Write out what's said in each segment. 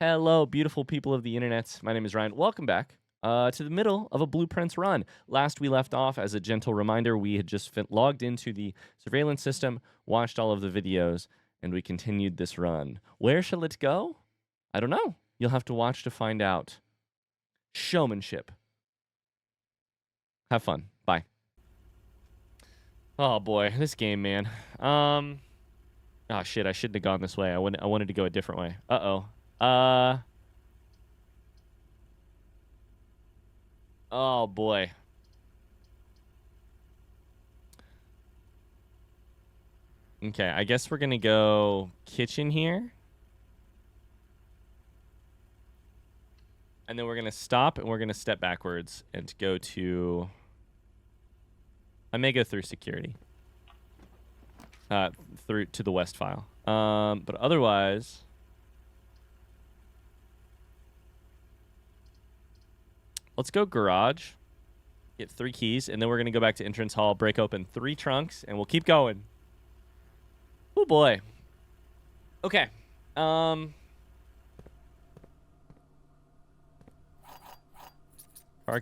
Hello, beautiful people of the internet. My name is Ryan. Welcome back to the middle of a Blueprints run. Last we left off, as a gentle reminder, we had just logged into the surveillance system, watched all of the videos, and we continued this run. Where shall it go? I don't know. You'll have to watch to find out. Showmanship. Have fun. Bye. Oh boy, this game, man. Oh shit, I shouldn't have gone this way. I wanted to go a different way. Oh boy. Okay, I guess we're gonna go kitchen here. And then we're gonna stop and we're gonna step backwards and go to... I may go through security. Through to the west file. But otherwise... Let's go garage. Get 3 keys, and then we're gonna go back to entrance hall, break open 3 trunks, and we'll keep going. Oh boy. Okay. Car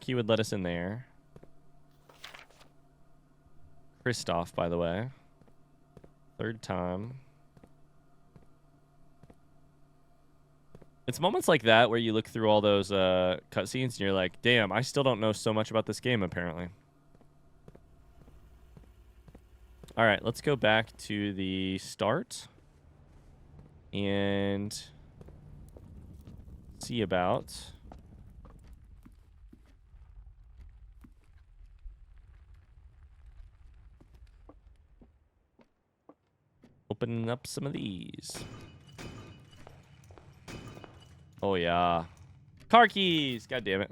key would let us in there. Christoph, by the way. 3rd time. It's moments like that where you look through all those cutscenes and you're like, damn, I still don't know so much about this game, apparently. All right, let's go back to the start and see about... opening up some of these. Oh, yeah. Car keys! God damn it.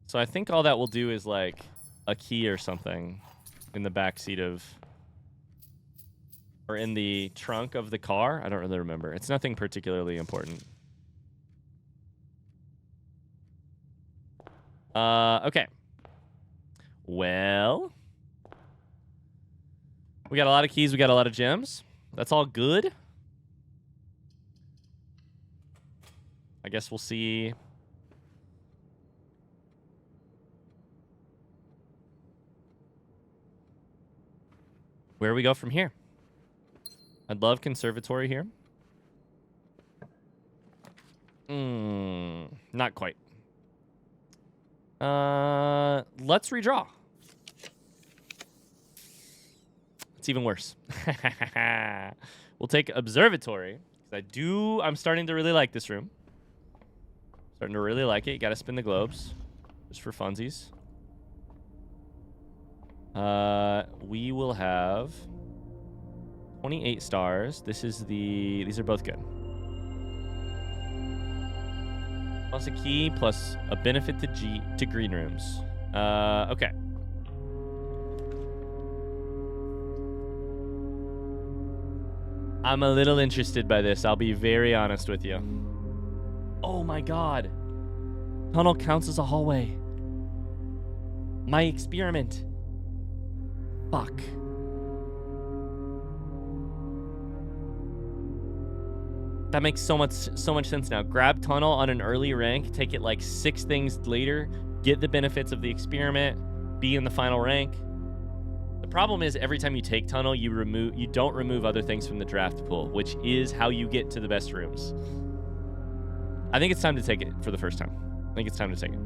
So I think all that will do is, like, a key or something in the backseat of... or in the trunk of the car. I don't really remember. It's nothing particularly important. Okay. Well... we got a lot of keys. We got a lot of gems. That's all good. I guess we'll see. Where we go from here. I'd love conservatory here. Not quite. Let's redraw. It's even worse. We'll take observatory. I'm starting to really like this room. Starting to really like it. You gotta spin the globes. Just for funsies. We will have 28 stars. These are both good. Plus a key, plus a benefit to green rooms. Okay. I'm a little interested by this. I'll be very honest with you. Oh my god. Tunnel counts as a hallway. My experiment. Fuck. That makes so much sense now. Grab tunnel on an early rank, take it like 6 things later, get the benefits of the experiment, be in the final rank. The problem is every time you take tunnel, you don't remove other things from the draft pool, which is how you get to the best rooms. I think it's time to take it for the first time. I think it's time to take it.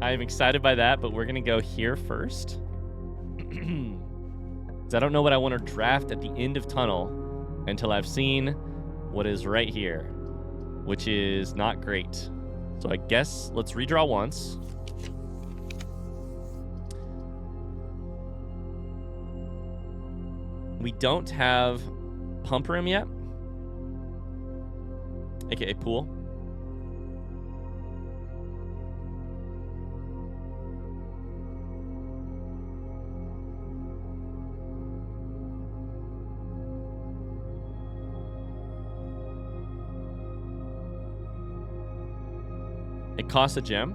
I'm excited by that, but we're going to go here first. Because I don't know what I want to draft at the end of tunnel until I've seen what is right here, which is not great. So I guess let's redraw once. We don't have pump room yet. AKA pool. It costs a gem.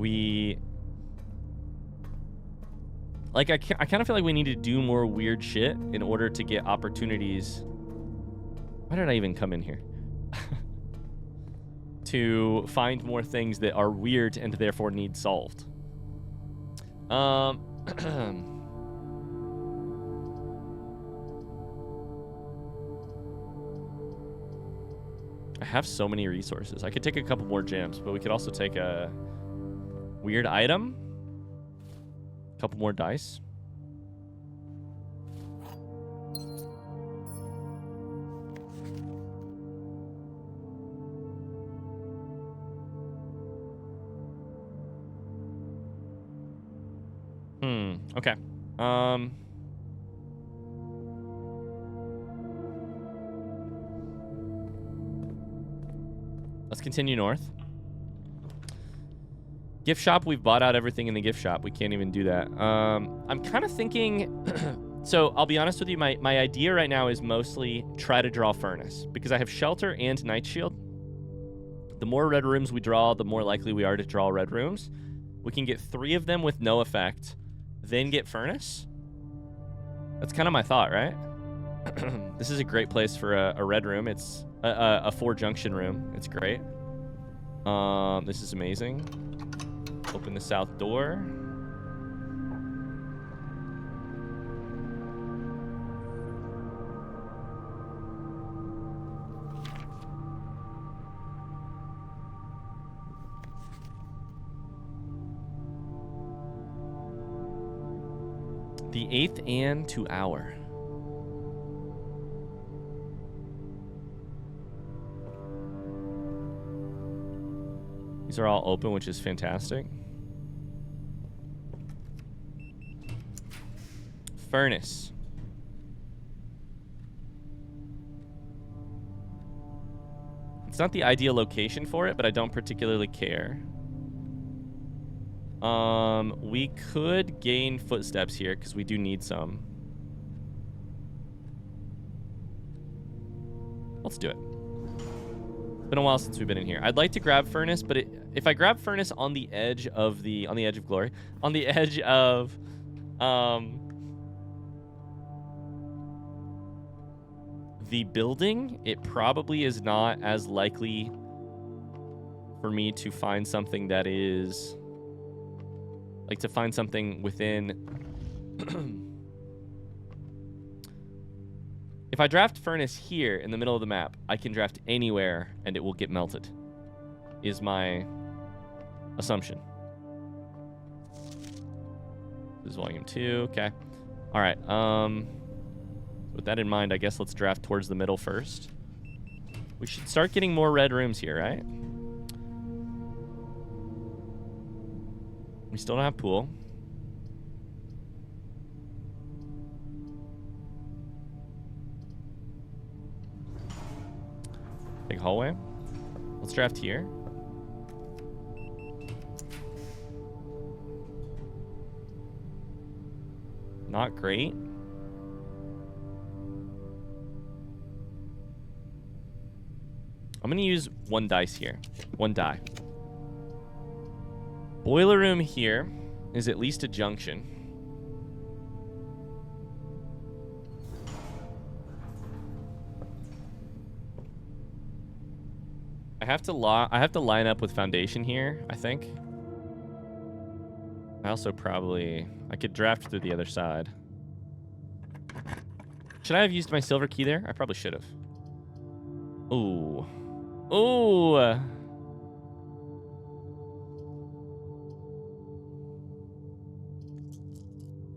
We... Like, I kind of feel like we need to do more weird shit in order to get opportunities. Why did I even come in here? To find more things that are weird and therefore need solved. I have so many resources. I could take a couple more gems, but we could also take a weird item. A couple more dice. Okay. Let's continue north. Gift shop, we've bought out everything in the gift shop. We can't even do that. I'm kind of thinking... So, I'll be honest with you. My idea right now is mostly try to draw furnace. Because I have shelter and night shield. The more red rooms we draw, the more likely we are to draw red rooms. We can get 3 of them with no effect. Then get furnace. That's kind of my thought, right? This is a great place for a red room. It's a 4-junction room. It's great. This is amazing. Open the south door. The 8th and 2 hour. These are all open, which is fantastic. Furnace. It's not the ideal location for it, but I don't particularly care. We could gain footsteps here because we do need some. Let's do it. It's been a while since we've been in here. I'd like to grab furnace, but if I grab furnace on the edge of glory, on the edge of the building, it probably is not as likely for me to find something that is like to find something within. If I draft furnace here in the middle of the map, I can draft anywhere and it will get melted, is my assumption. This is volume 2. Okay. All right. With that in mind, I guess let's draft towards the middle first. We should start getting more red rooms here, right? We still don't have pool. Big hallway. Let's draft here. Not great. I'm gonna use 1 dice here. 1 die. Boiler room here is at least a junction. I have to line up with foundation here, I think. I also I could draft through the other side. Should I have used my silver key there? I probably should have. Ooh. Ooh.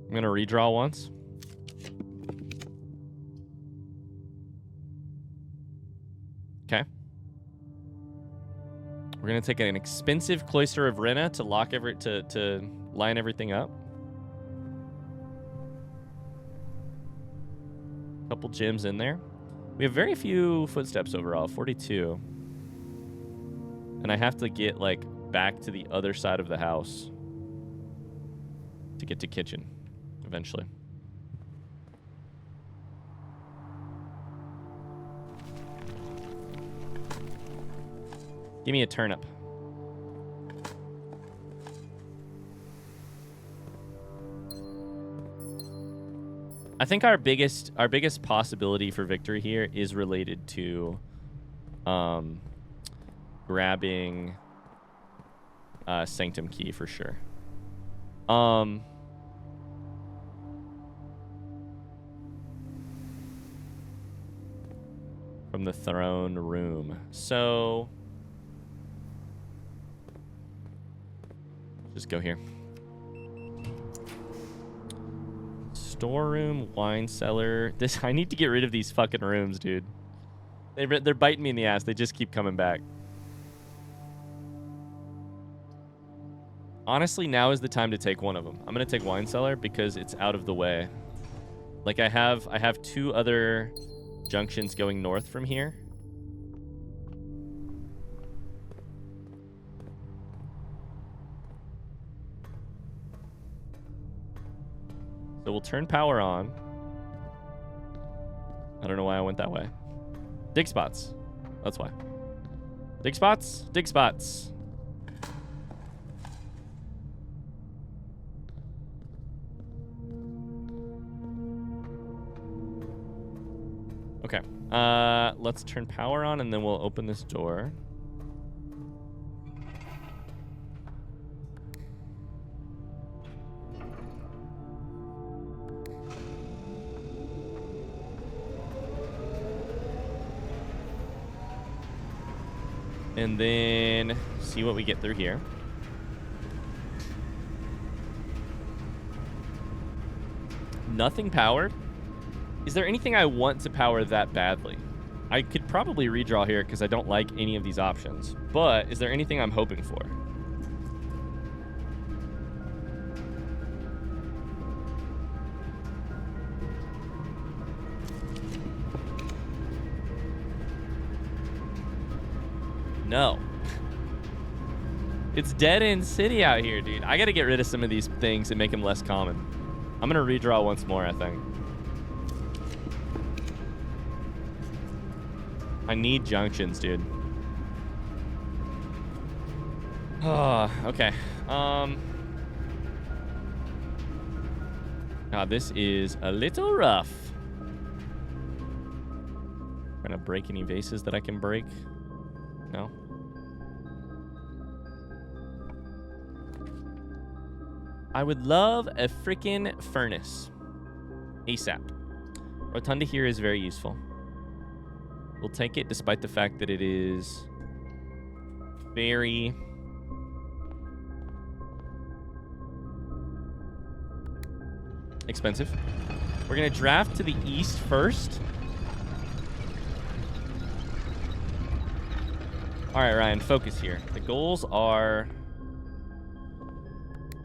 I'm going to redraw once. Okay. We're going to take an expensive Cloister of Rena to to line everything up. Couple gems in there. We have very few footsteps overall, 42. And I have to get like back to the other side of the house to get to kitchen eventually. Give me a turnip. I think our biggest possibility for victory here is related to grabbing Sanctum Key for sure. From the throne room. So just go here. Storeroom, wine cellar. I need to get rid of these fucking rooms, dude. They're biting me in the ass. They just keep coming back. Honestly, now is the time to take one of them. I'm gonna take wine cellar because it's out of the way. Like I have 2 other junctions going north from here. So we'll turn power on. I don't know why I went that way. Dig spots. That's why. Dig spots. Dig spots. Okay. Let's turn power on and then we'll open this door. And then see what we get through here. Nothing powered. Is there anything I want to power that badly? I could probably redraw here because I don't like any of these options. But is there anything I'm hoping for? No. It's dead end city out here, dude. I gotta get rid of some of these things and make them less common. I'm gonna redraw once more, I think. I need junctions, dude. Oh, okay. Now this is a little rough. Trying to break any vases that I can break. No. I would love a freaking furnace. ASAP. Rotunda here is very useful. We'll take it despite the fact that it is very expensive. We're going to draft to the east first. All right, Ryan, focus here. The goals are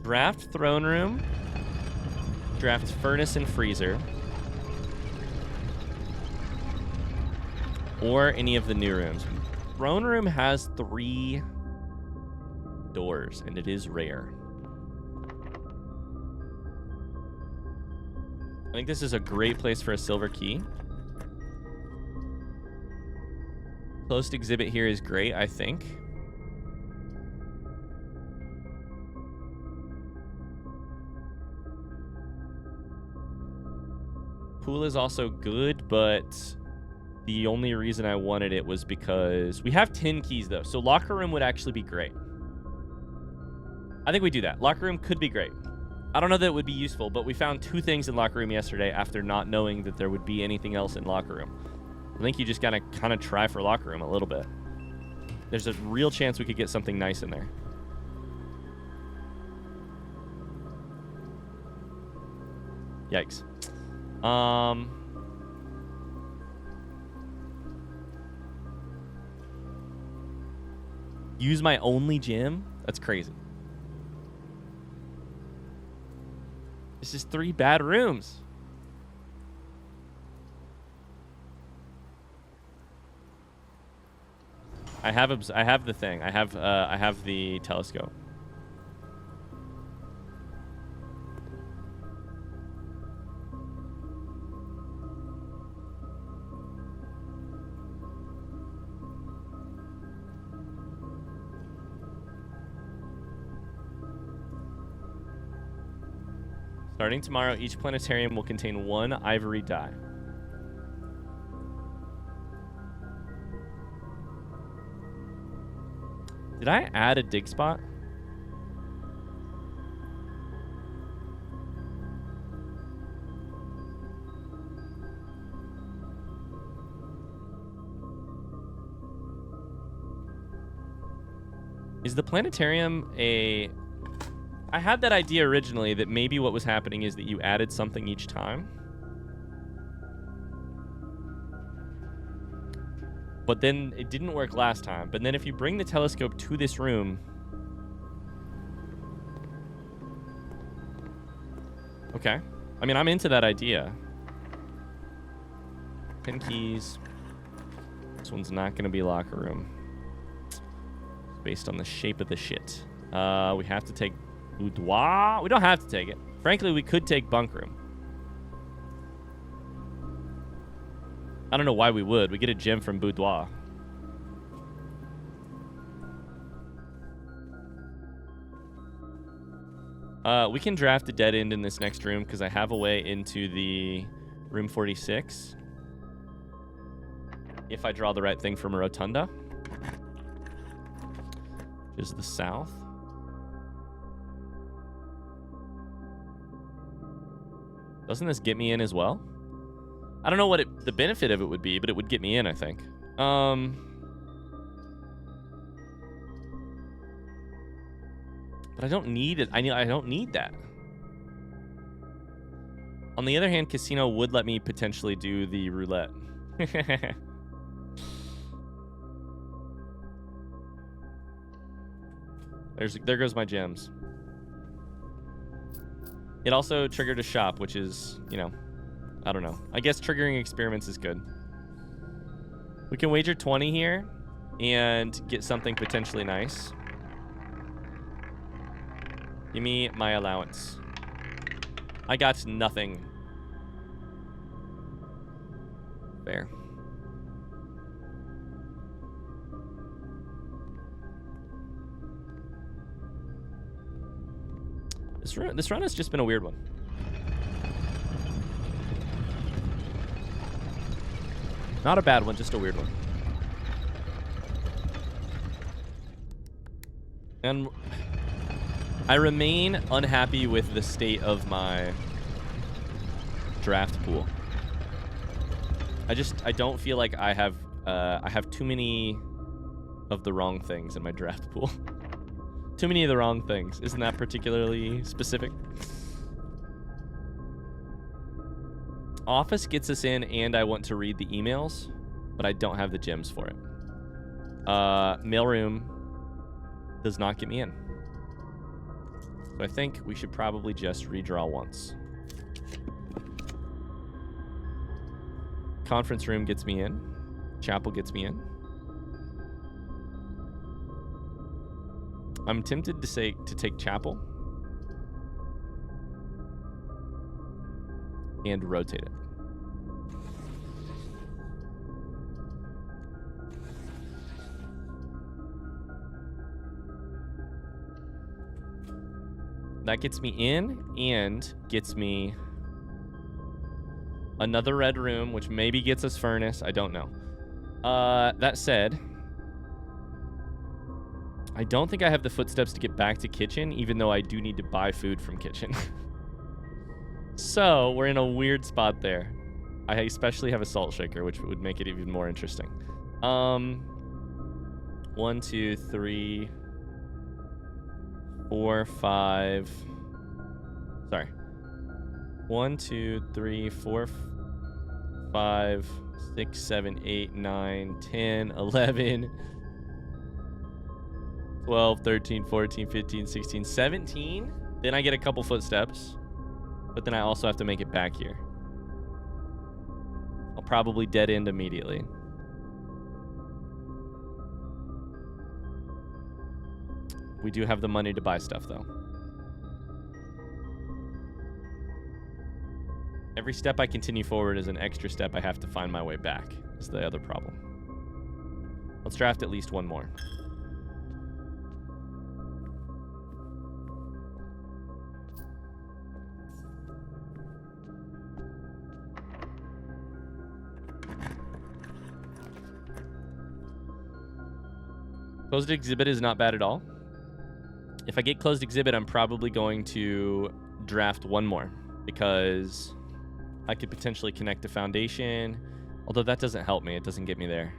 draft throne room, draft furnace and freezer, or any of the new rooms. Throne room has 3 doors, and it is rare. I think this is a great place for a silver key. Closed exhibit here is great, I think. Pool is also good, but the only reason I wanted it was because we have 10 keys, though. So locker room would actually be great. I think we do that. Locker room could be great. I don't know that it would be useful, but we found 2 things in locker room yesterday after not knowing that there would be anything else in locker room. I think you just gotta kind of try for locker room a little bit. There's a real chance we could get something nice in there. Yikes. Use my only gym? That's crazy. This is 3 bad rooms. I have the thing. I have the telescope. Starting tomorrow, each planetarium will contain 1 ivory die. Did I add a dig spot? Is the planetarium a... I had that idea originally that maybe what was happening is that you added something each time. But then it didn't work last time. But then if you bring the telescope to this room... Okay. I mean, I'm into that idea. 10 keys. This one's not going to be locker room. Based on the shape of the shit. We have to take boudoir. We don't have to take it. Frankly, we could take bunk room. I don't know why we would. We get a gem from boudoir. We can draft a dead end in this next room because I have a way into the room 46. If I draw the right thing from a rotunda. Is the south. Doesn't this get me in as well? I don't know what the benefit of it would be, but it would get me in, I think. But I don't need it. I don't need that. On the other hand, casino would let me potentially do the roulette. There goes my gems. It also triggered a shop, which is, you know, I don't know. I guess triggering experiments is good. We can wager 20 here and get something potentially nice. Give me my allowance. I got nothing. Fair. This run has just been a weird one. Not a bad one, just a weird one. And I remain unhappy with the state of my draft pool. I don't feel like I have too many of the wrong things in my draft pool. Too many of the wrong things. Isn't that particularly specific? Office gets us in, and I want to read the emails, but I don't have the gems for it. Mailroom does not get me in. So I think we should probably just redraw once. Conference room gets me in. Chapel gets me in. I'm tempted to take chapel and rotate it. That gets me in and gets me another red room, which maybe gets us furnace. I don't know. That said, I don't think I have the footsteps to get back to kitchen, even though I do need to buy food from kitchen. So we're in a weird spot there. I especially have a salt shaker, which would make it even more interesting. 1, 2, 3, 4, 5. Sorry. 1, 2, 3, 4, 5, 6, 7, 8, 9, 10, 11, 12, 13, 14, 15, 16, 17. Then I get a couple footsteps. But then I also have to make it back here. I'll probably dead end immediately. We do have the money to buy stuff, though. Every step I continue forward is an extra step I have to find my way back. Is the other problem. Let's draft at least one more. Closed exhibit is not bad at all. If I get closed exhibit, I'm probably going to draft one more because I could potentially connect to foundation. Although that doesn't help me. It doesn't get me there.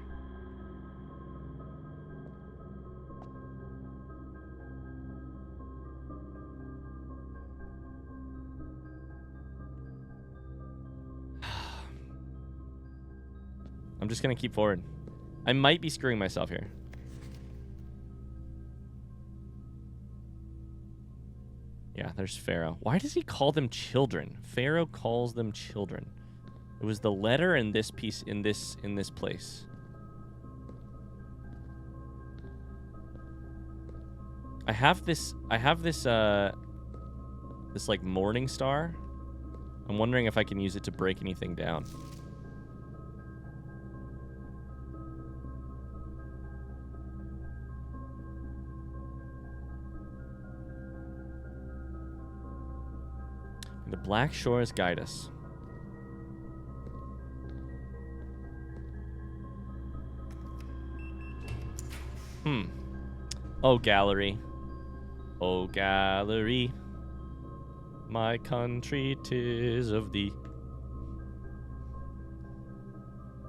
I'm just going to keep forward. I might be screwing myself here. Yeah, there's Pharaoh. Why does he call them children? Pharaoh calls them children. It was the letter in this piece in this place. I have this like morning star. I'm wondering if I can use it to break anything down. The Black Shores guide us. Oh, gallery. Oh, gallery. My country 'tis of thee.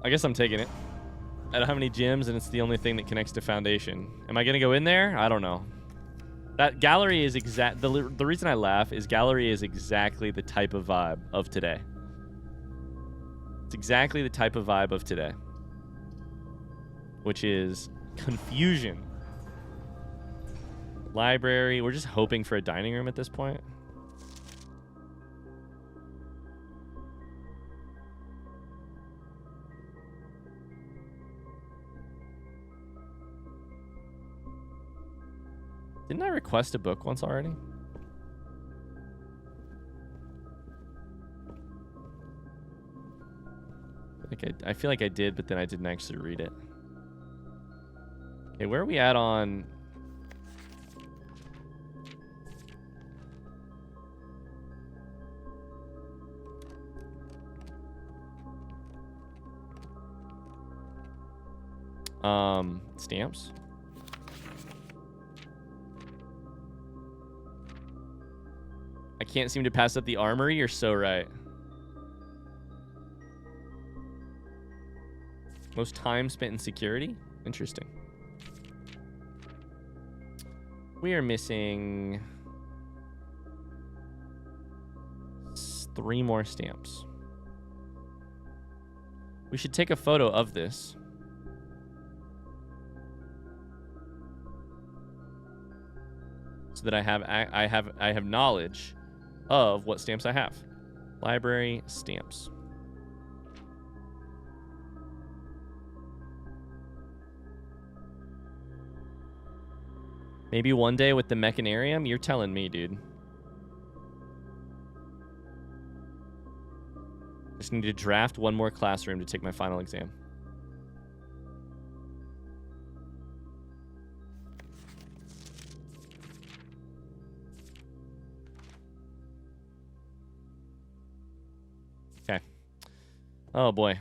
I guess I'm taking it. I don't have any gems, and it's the only thing that connects to foundation. Am I going to go in there? I don't know. That gallery is the reason I laugh is gallery is exactly the type of vibe of today. It's exactly the type of vibe of today. Which is confusion. Library. We're just hoping for a dining room at this point. Didn't I request a book once already? I feel like I did, but then I didn't actually read it. Okay, where are we at on... stamps? I can't seem to pass up the armory. You're so right. Most time spent in security? Interesting. We are missing 3 more stamps. We should take a photo of this. So that I have knowledge of what stamps I have. Library stamps. Maybe one day with the mechanarium? You're telling me, dude. Just need to draft one more classroom to take my final exam. Okay. Oh boy.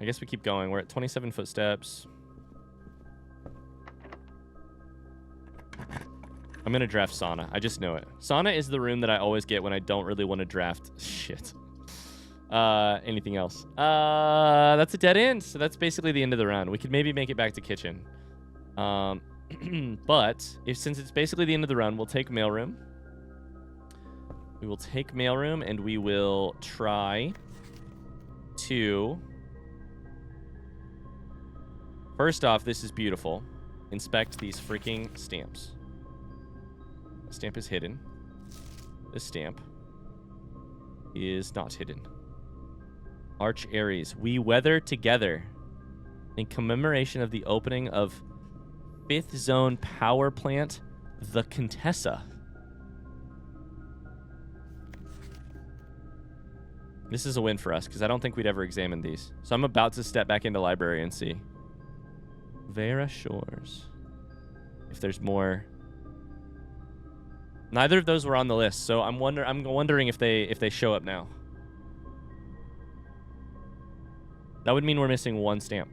I guess we keep going. We're at 27 footsteps. I'm going to draft sauna. I just know it. Sauna is the room that I always get when I don't really want to draft shit. Anything else? That's a dead end. So that's basically the end of the round. We could maybe make it back to kitchen. But since it's basically the end of the round, we'll take mailroom. We will take mailroom and we will try to... First off, this is beautiful. Inspect these freaking stamps. The stamp is hidden. This stamp is not hidden. Arch Aries. We weather together in commemoration of the opening of 5th Zone Power Plant, the Contessa. This is a win for us because I don't think we'd ever examined these. So I'm about to step back into library and see. Vera Shores. If there's more. Neither of those were on the list, so I'm wondering if they show up now. That would mean we're missing 1 stamp.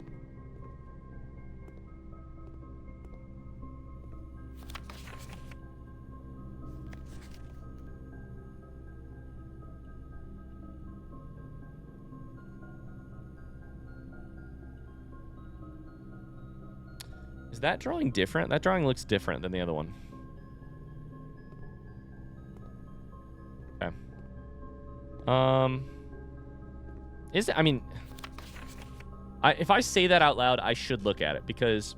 Is that drawing different? That drawing looks different than the other one. Okay. Is it? I mean, if I say that out loud, I should look at it, because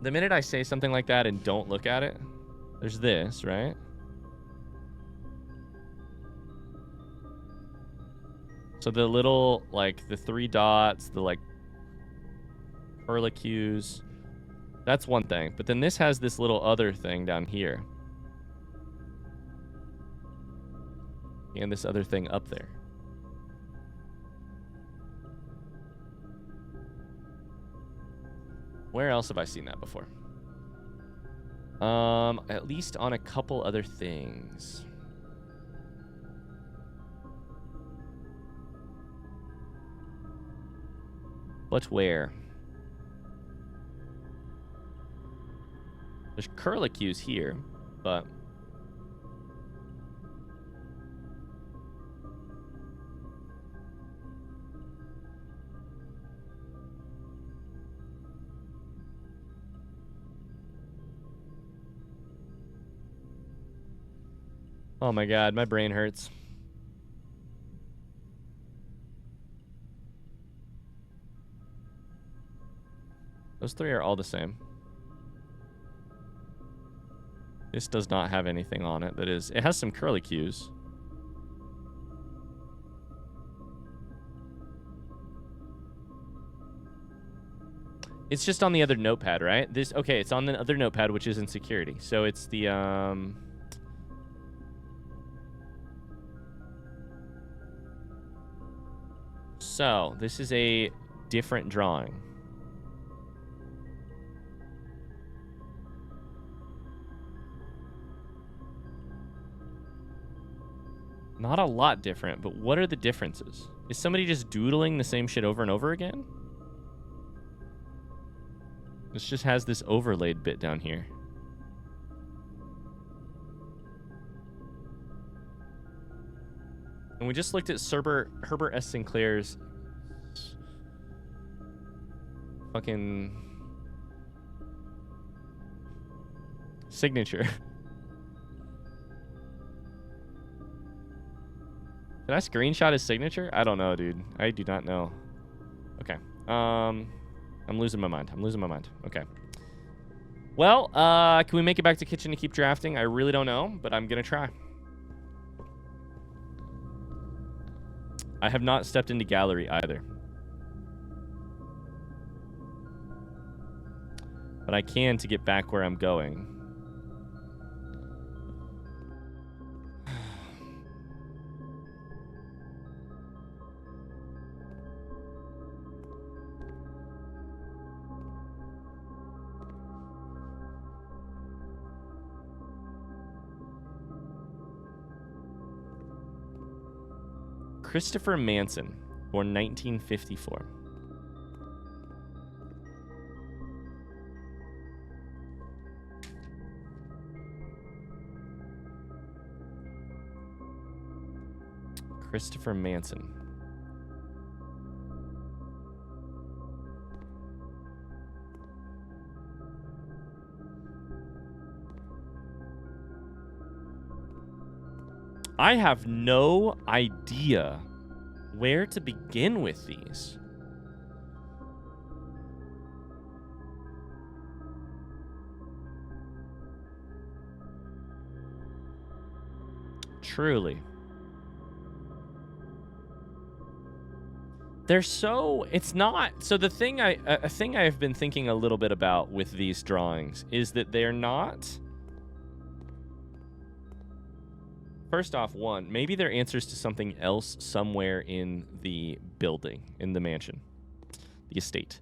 the minute I say something like that and don't look at it, there's this, right? So the little, like, the 3 dots, the, like, curlicues, that's one thing. But then this has this little other thing down here. And this other thing up there. Where else have I seen that before? At least on a couple other things. But where? There's curlicues here, but... Oh my god, my brain hurts. Those 3 are all the same. This does not have anything on it that is... It has some curlicues. It's just on the other notepad, right? Okay, it's on the other notepad, which is in security. So it's the, So, this is a different drawing. Not a lot different, but what are the differences? Is somebody just doodling the same shit over and over again? This just has this overlaid bit down here. And we just looked at Herbert S. Sinclair's fucking signature. Did I screenshot his signature? I don't know, dude. I do not know. Okay. I'm losing my mind. Okay. Well, can we make it back to kitchen to keep drafting? I really don't know, but I'm gonna try. I have not stepped into gallery either. But I can to get back where I'm going. Christopher Manson, born 1954. Christopher Manson. I have no idea where to begin with these. Truly. They're so, it's not, so the thing a thing I have been thinking a little bit about with these drawings is that they're not, first off, one, maybe they're answers to something else somewhere in the building, in the mansion, the estate.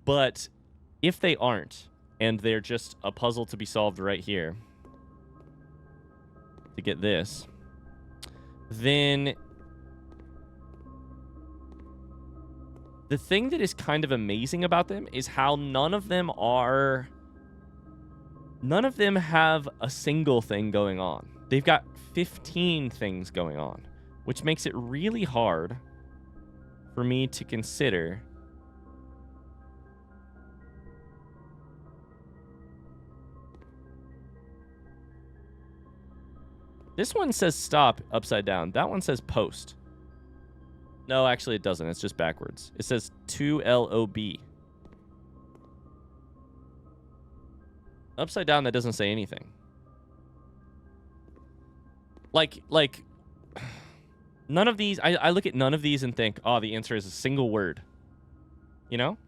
But if they aren't, and they're just a puzzle to be solved right here, to get this, then The thing that is kind of amazing about them is how none of them have a single thing going on. They've got 15 things going on, which makes it really hard for me to consider. This one says stop upside down. That one says post. No, actually it doesn't. It's just backwards. It says 2LOB. Upside down, that doesn't say anything. Like, none of these, I look at none of these and think, oh, the answer is a single word. You know?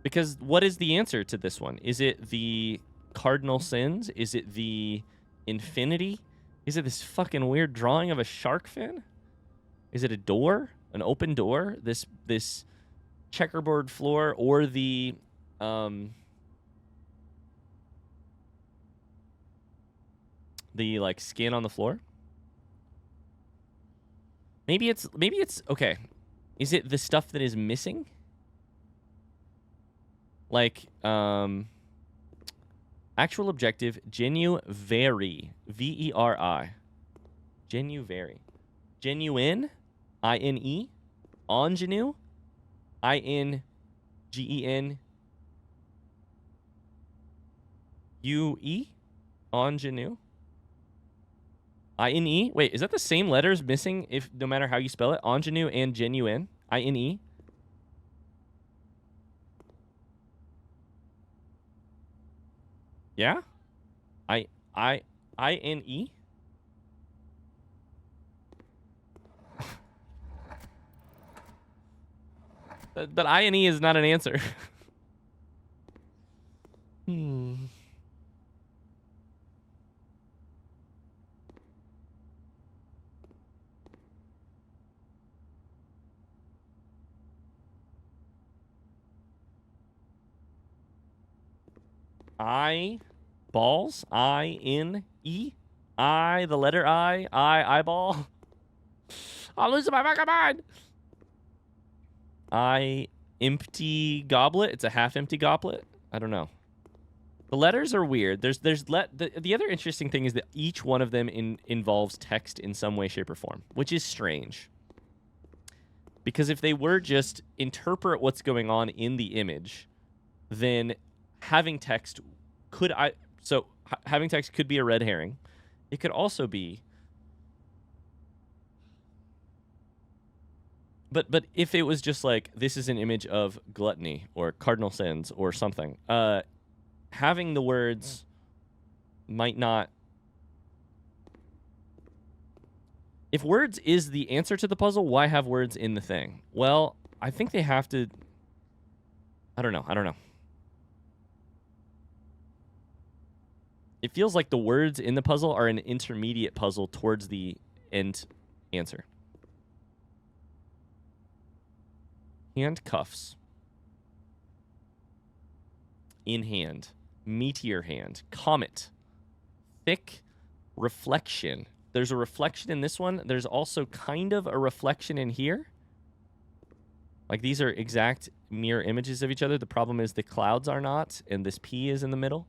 Because what is the answer to this one? Is it the cardinal sins? Is it the infinity? Is it this fucking weird drawing of a shark fin? Is it a door? An open door? This checkerboard floor? Or the like skin on the floor? Maybe it's okay. Is it the stuff that is missing? Like actual objective, genu-veri. V-E-R-I. Genu-veri. Genuine, I-N-E. Ingenue, I-N-G-E-N-U-E. Ingenue. I-N-E. Wait, is that the same letters missing if no matter how you spell it? Ingenue and genuine. I-N-E. Yeah? I-N-E? But I-N-E is not an answer. Balls? I-N-E? The letter eyeball? I'm losing my fucking mind. Empty goblet? It's a half-empty goblet? I don't know. The letters are weird. The other interesting thing is that each one of them involves text in some way, shape, or form, which is strange. Because if they were just interpret what's going on in the image, then having text having text could be a red herring. It could also be, but if it was just like, this is an image of gluttony or cardinal sins or something, having the words might not. If words is the answer to the puzzle, why have words in the thing? Well, I think they have to. I don't know. It feels like the words in the puzzle are an intermediate puzzle towards the end answer. Handcuffs. In hand. Meteor hand. Comet. Thick. Reflection. There's a reflection in this one. There's also kind of a reflection in here. Like, these are exact mirror images of each other. The problem is the clouds are not, and this P is in the middle.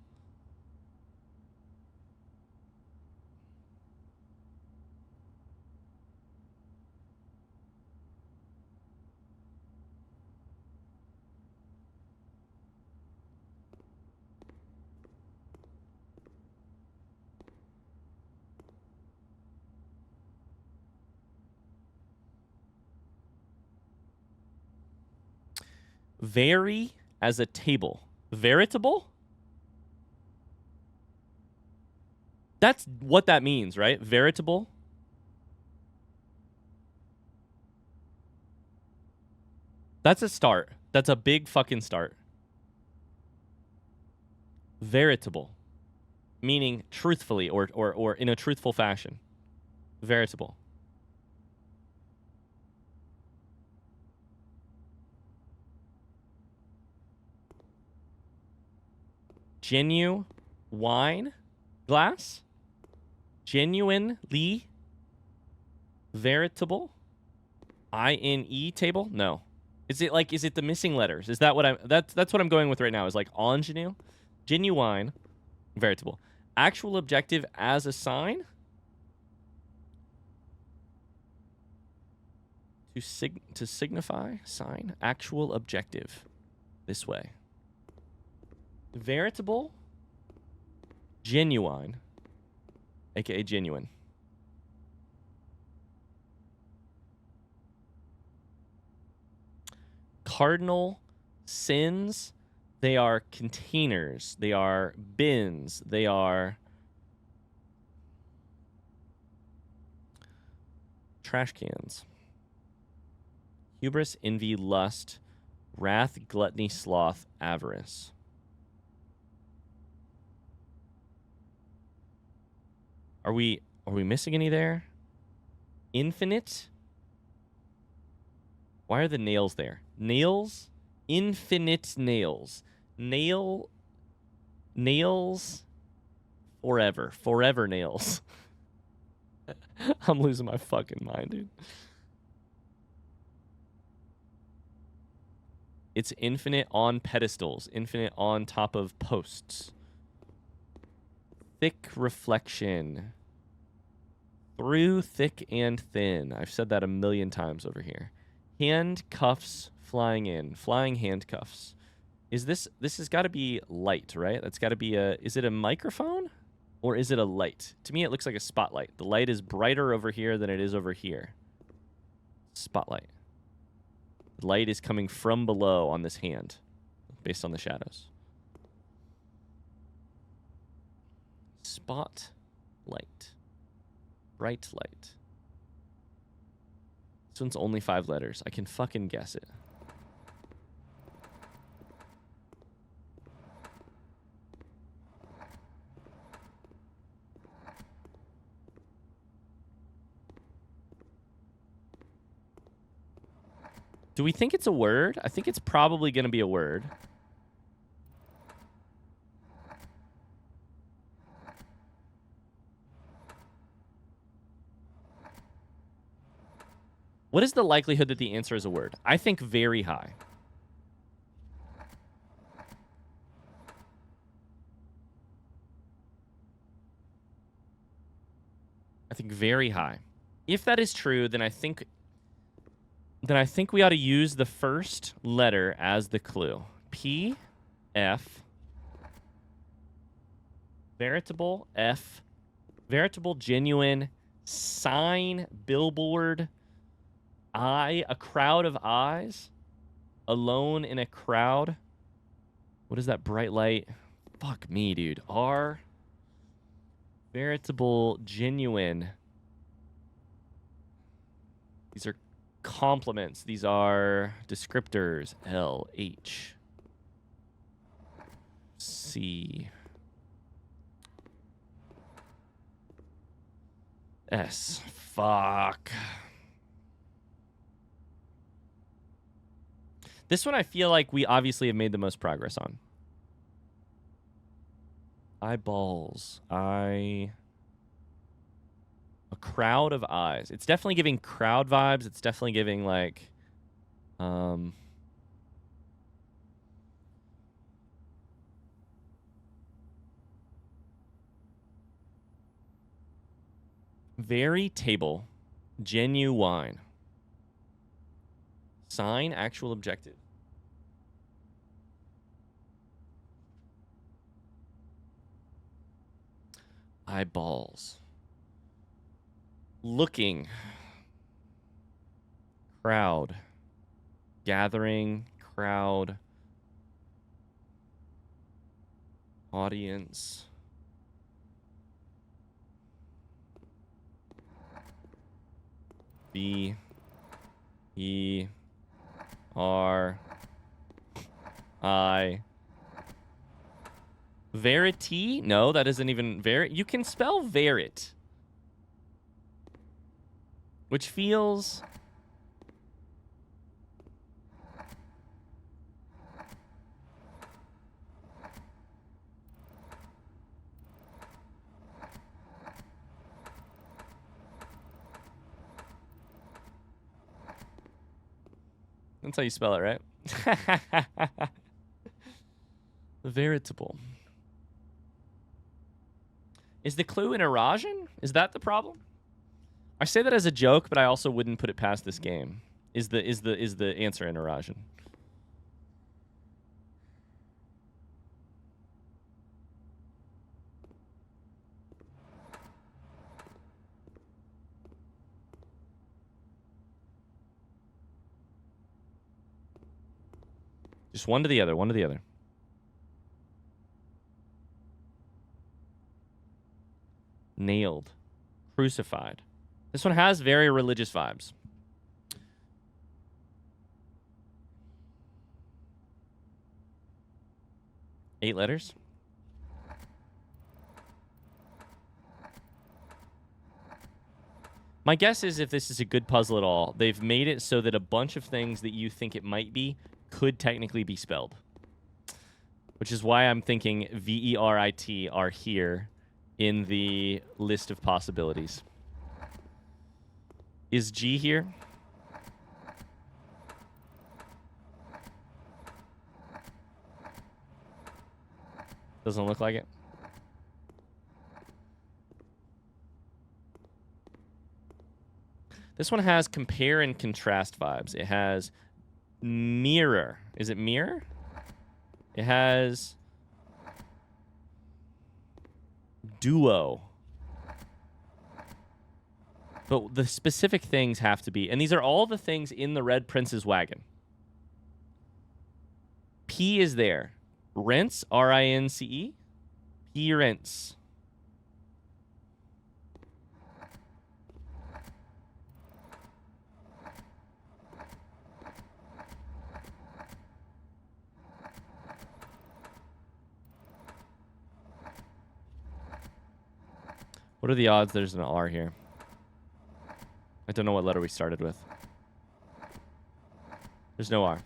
Vary as a table. Veritable? That's what that means, right? Veritable? That's a start. That's a big fucking start. Veritable. Meaning truthfully or in a truthful fashion. Veritable. Genuine glass? Genuinely veritable? I-N-E table? No. Is it the missing letters? Is that what that's what I'm going with right now, is like ingenue, genuine, veritable. Actual objective as a sign? To signify, sign, actual objective. This way. Veritable, genuine, aka genuine. Cardinal sins, they are containers, they are bins, they are trash cans. Hubris, envy, lust, wrath, gluttony, sloth, avarice. Are we missing any there? Infinite? Why are the nails there? Nails? Infinite nails. Nails forever. Forever nails. I'm losing my fucking mind, dude. It's infinite on pedestals. Infinite on top of posts. Thick reflection. Through thick and thin. I've said that a million times over here. Handcuffs flying in. Flying handcuffs. This has got to be light, right? That's got to be is it a microphone? Or is it a light? To me, it looks like a spotlight. The light is brighter over here than it is over here. Spotlight. The light is coming from below on this hand, based on the shadows. Spotlight. Bright light. This one's only 5 letters. I can fucking guess it. Do we think it's a word? I think it's probably going to be a word. What is the likelihood that the answer is a word? I think very high. I think very high. If that is true, then I think we ought to use the first letter as the clue. P, F, veritable, F, veritable, genuine, sign, billboard, eye, a crowd of eyes, alone in a crowd. What is that bright light? Fuck me, dude. R, veritable, genuine. These are complements. These are descriptors. L, H, C, S. Fuck. This one I feel like we obviously have made the most progress on. Eyeballs. A crowd of eyes. It's definitely giving crowd vibes. It's definitely giving like very table. Genuine. Sign, actual objective. Eyeballs. Looking. Crowd. Gathering. Crowd. Audience. B. E. R. I. Verity? No, that isn't even You can spell verit. Which feels... That's how you spell it, right? Veritable. Is the clue in erosion? Is that the problem? I say that as a joke, but I also wouldn't put it past this game. Is the answer in erosion? Just one to the other, one to the other. Nailed. Crucified. This one has very religious vibes. Eight letters. My guess is if this is a good puzzle at all, they've made it so that a bunch of things that you think it might be could technically be spelled. Which is why I'm thinking V-E-R-I-T are here in the list of possibilities. Is G here? Doesn't look like it. This one has compare and contrast vibes. It has mirror. Is it mirror? It has duo. But the specific things have to be, and these are all the things in the Red Prince's wagon. P is there. Rinse, R-I-N-C-E. P rinse. What are the odds there's an R here? I don't know what letter we started with. There's no R.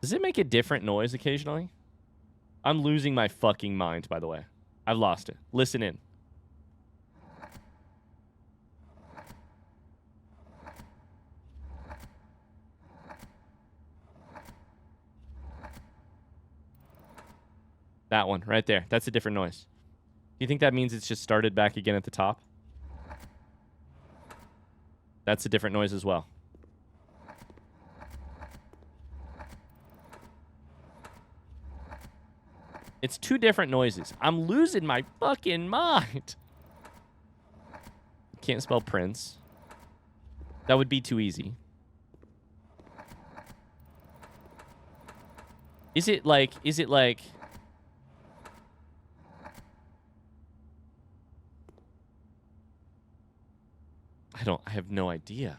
Does it make a different noise occasionally? I'm losing my fucking mind, by the way. I've lost it. Listen in. That one right there. That's a different noise. Do you think that means it's just started back again at the top? That's a different noise as well. It's two different noises. I'm losing my fucking mind. Can't spell Prince. That would be too easy. Is it like... I have no idea.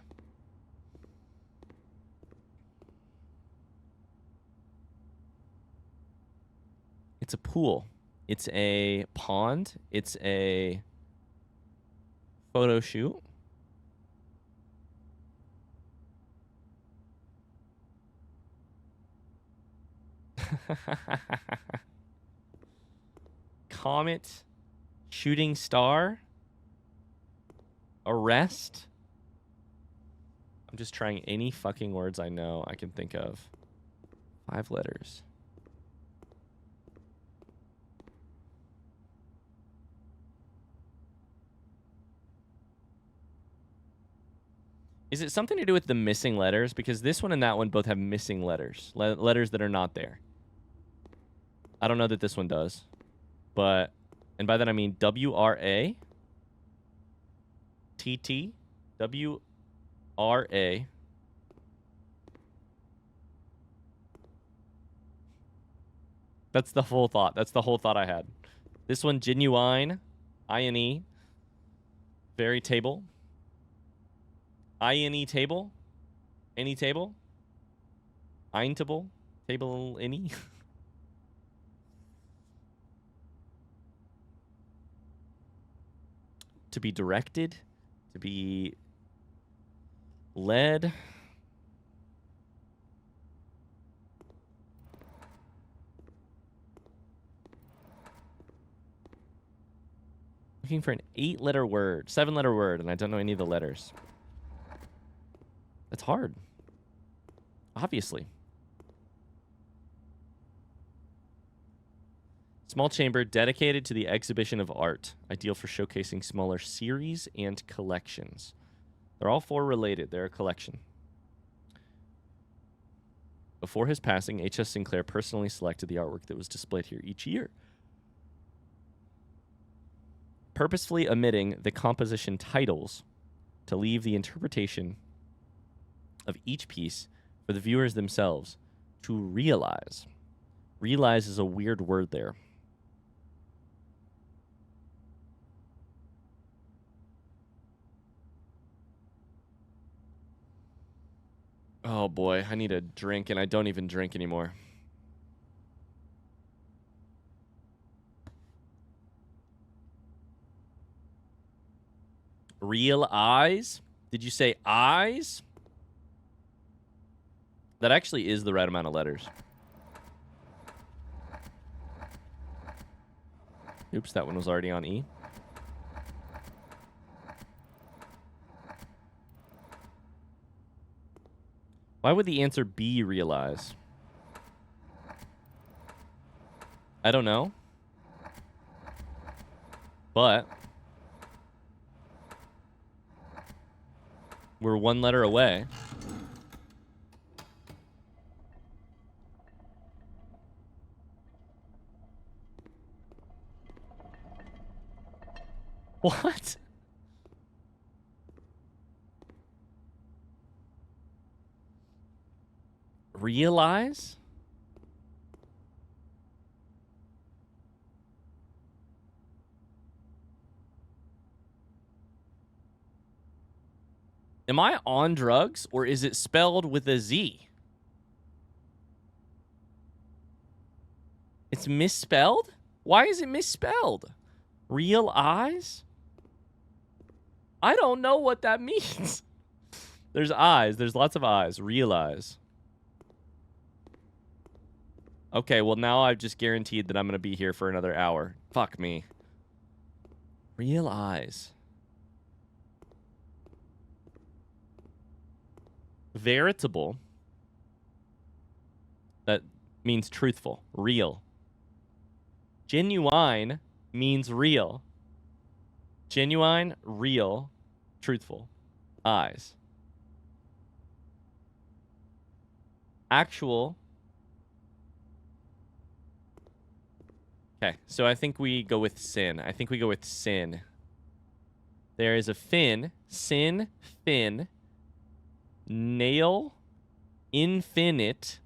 It's a pool. It's a pond. It's a photo shoot. Comet. Shooting star. Arrest. I'm just trying any fucking words I know I can think of. 5 letters. Is it something to do with the missing letters? Because this one and that one both have missing letters. Letters that are not there. I don't know that this one does. But, and by that I mean W-R-A. T-T. W-R-A. That's the whole thought. That's the whole thought I had. This one, genuine. I-N-E. Very table. I-N-E table. Any table. Eintable. Table any. To be directed. To be led. Looking for an 8-letter word, 7-letter word, and I don't know any of the letters. That's hard. Obviously. Small chamber dedicated to the exhibition of art. Ideal for showcasing smaller series and collections. They're all 4 related. They're a collection. Before his passing, H.S. Sinclair personally selected the artwork that was displayed here each year, purposefully omitting the composition titles to leave the interpretation of each piece for the viewers themselves to realize. Realize is a weird word there. Oh boy, I need a drink, and I don't even drink anymore. Real eyes? Did you say eyes? That actually is the right amount of letters. Oops, that one was already on E. Why would the answer be realize? I don't know. But we're 1 letter away. What? Realize? Am I on drugs, or is it spelled with a Z? It's misspelled? Why is it misspelled? Real eyes? I don't know what that means. There's eyes. There's lots of eyes. Realize. Okay, well, now I've just guaranteed that I'm going to be here for another hour. Fuck me. Real eyes. Veritable. That means truthful. Real. Genuine means real. Genuine, real, truthful. Eyes. Actual. Okay, so I think we go with sin. I think we go with sin. There is a fin. Sin, fin. Nail. Infinite.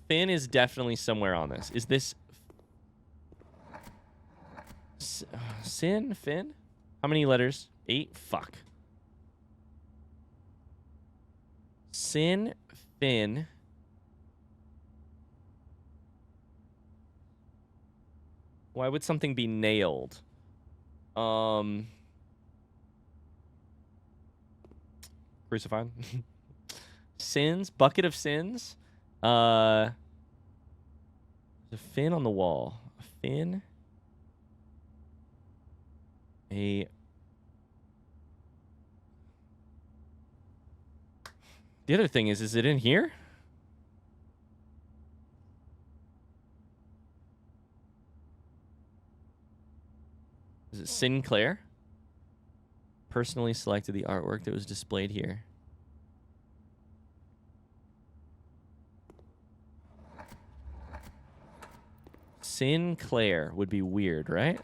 Fin is definitely somewhere on this. Is this... sin? Fin? How many letters? 8? Fuck. Sin, fin. Why would something be nailed? Crucified. Sins. Bucket of sins. There's a fin on the wall. A fin. The other thing is it in here? Is it Sinclair? Personally selected the artwork that was displayed here. Sinclair would be weird, right?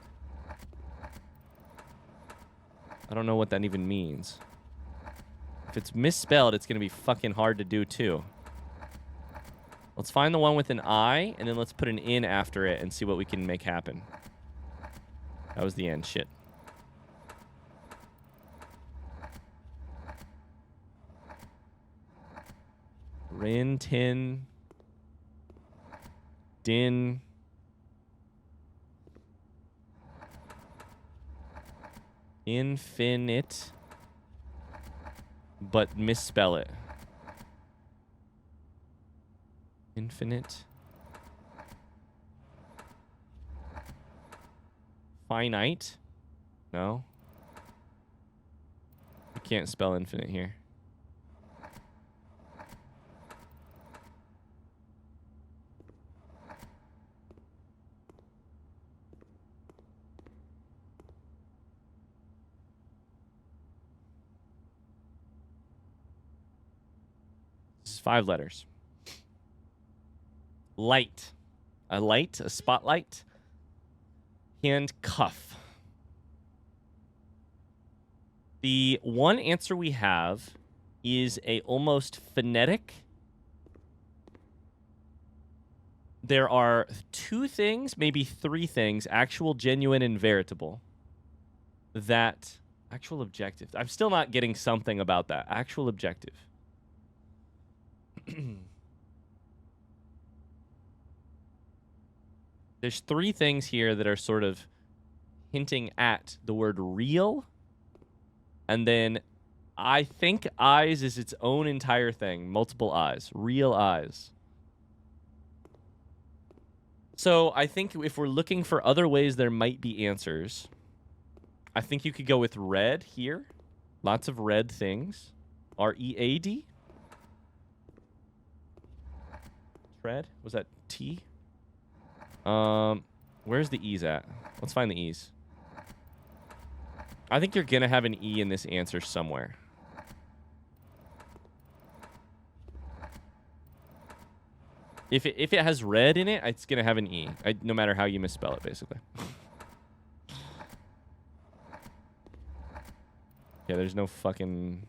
I don't know what that even means. If it's misspelled, it's going to be fucking hard to do, too. Let's find the one with an I, and then let's put an in after it and see what we can make happen. That was the end. Shit. Rin, tin, din. Infinite. But misspell it. Infinite. Finite? No. You can't spell infinite here. This is 5 letters. Light. A light, a spotlight. Handcuff. The one answer we have is a almost phonetic. There are 2 things, maybe 3 things, actual, genuine, and veritable. That actual objective. I'm still not getting something about that. Actual objective. There's 3 things here that are sort of hinting at the word real. And then I think eyes is its own entire thing. Multiple eyes. Real eyes. So I think if we're looking for other ways there might be answers, I think you could go with red here. Lots of red things. R-E-A-D. Red? Was that T? Where's the E's at? Let's find the E's. I think you're going to have an E in this answer somewhere. If it has red in it, it's going to have an E. No matter how you misspell it, basically. Yeah, there's no fucking...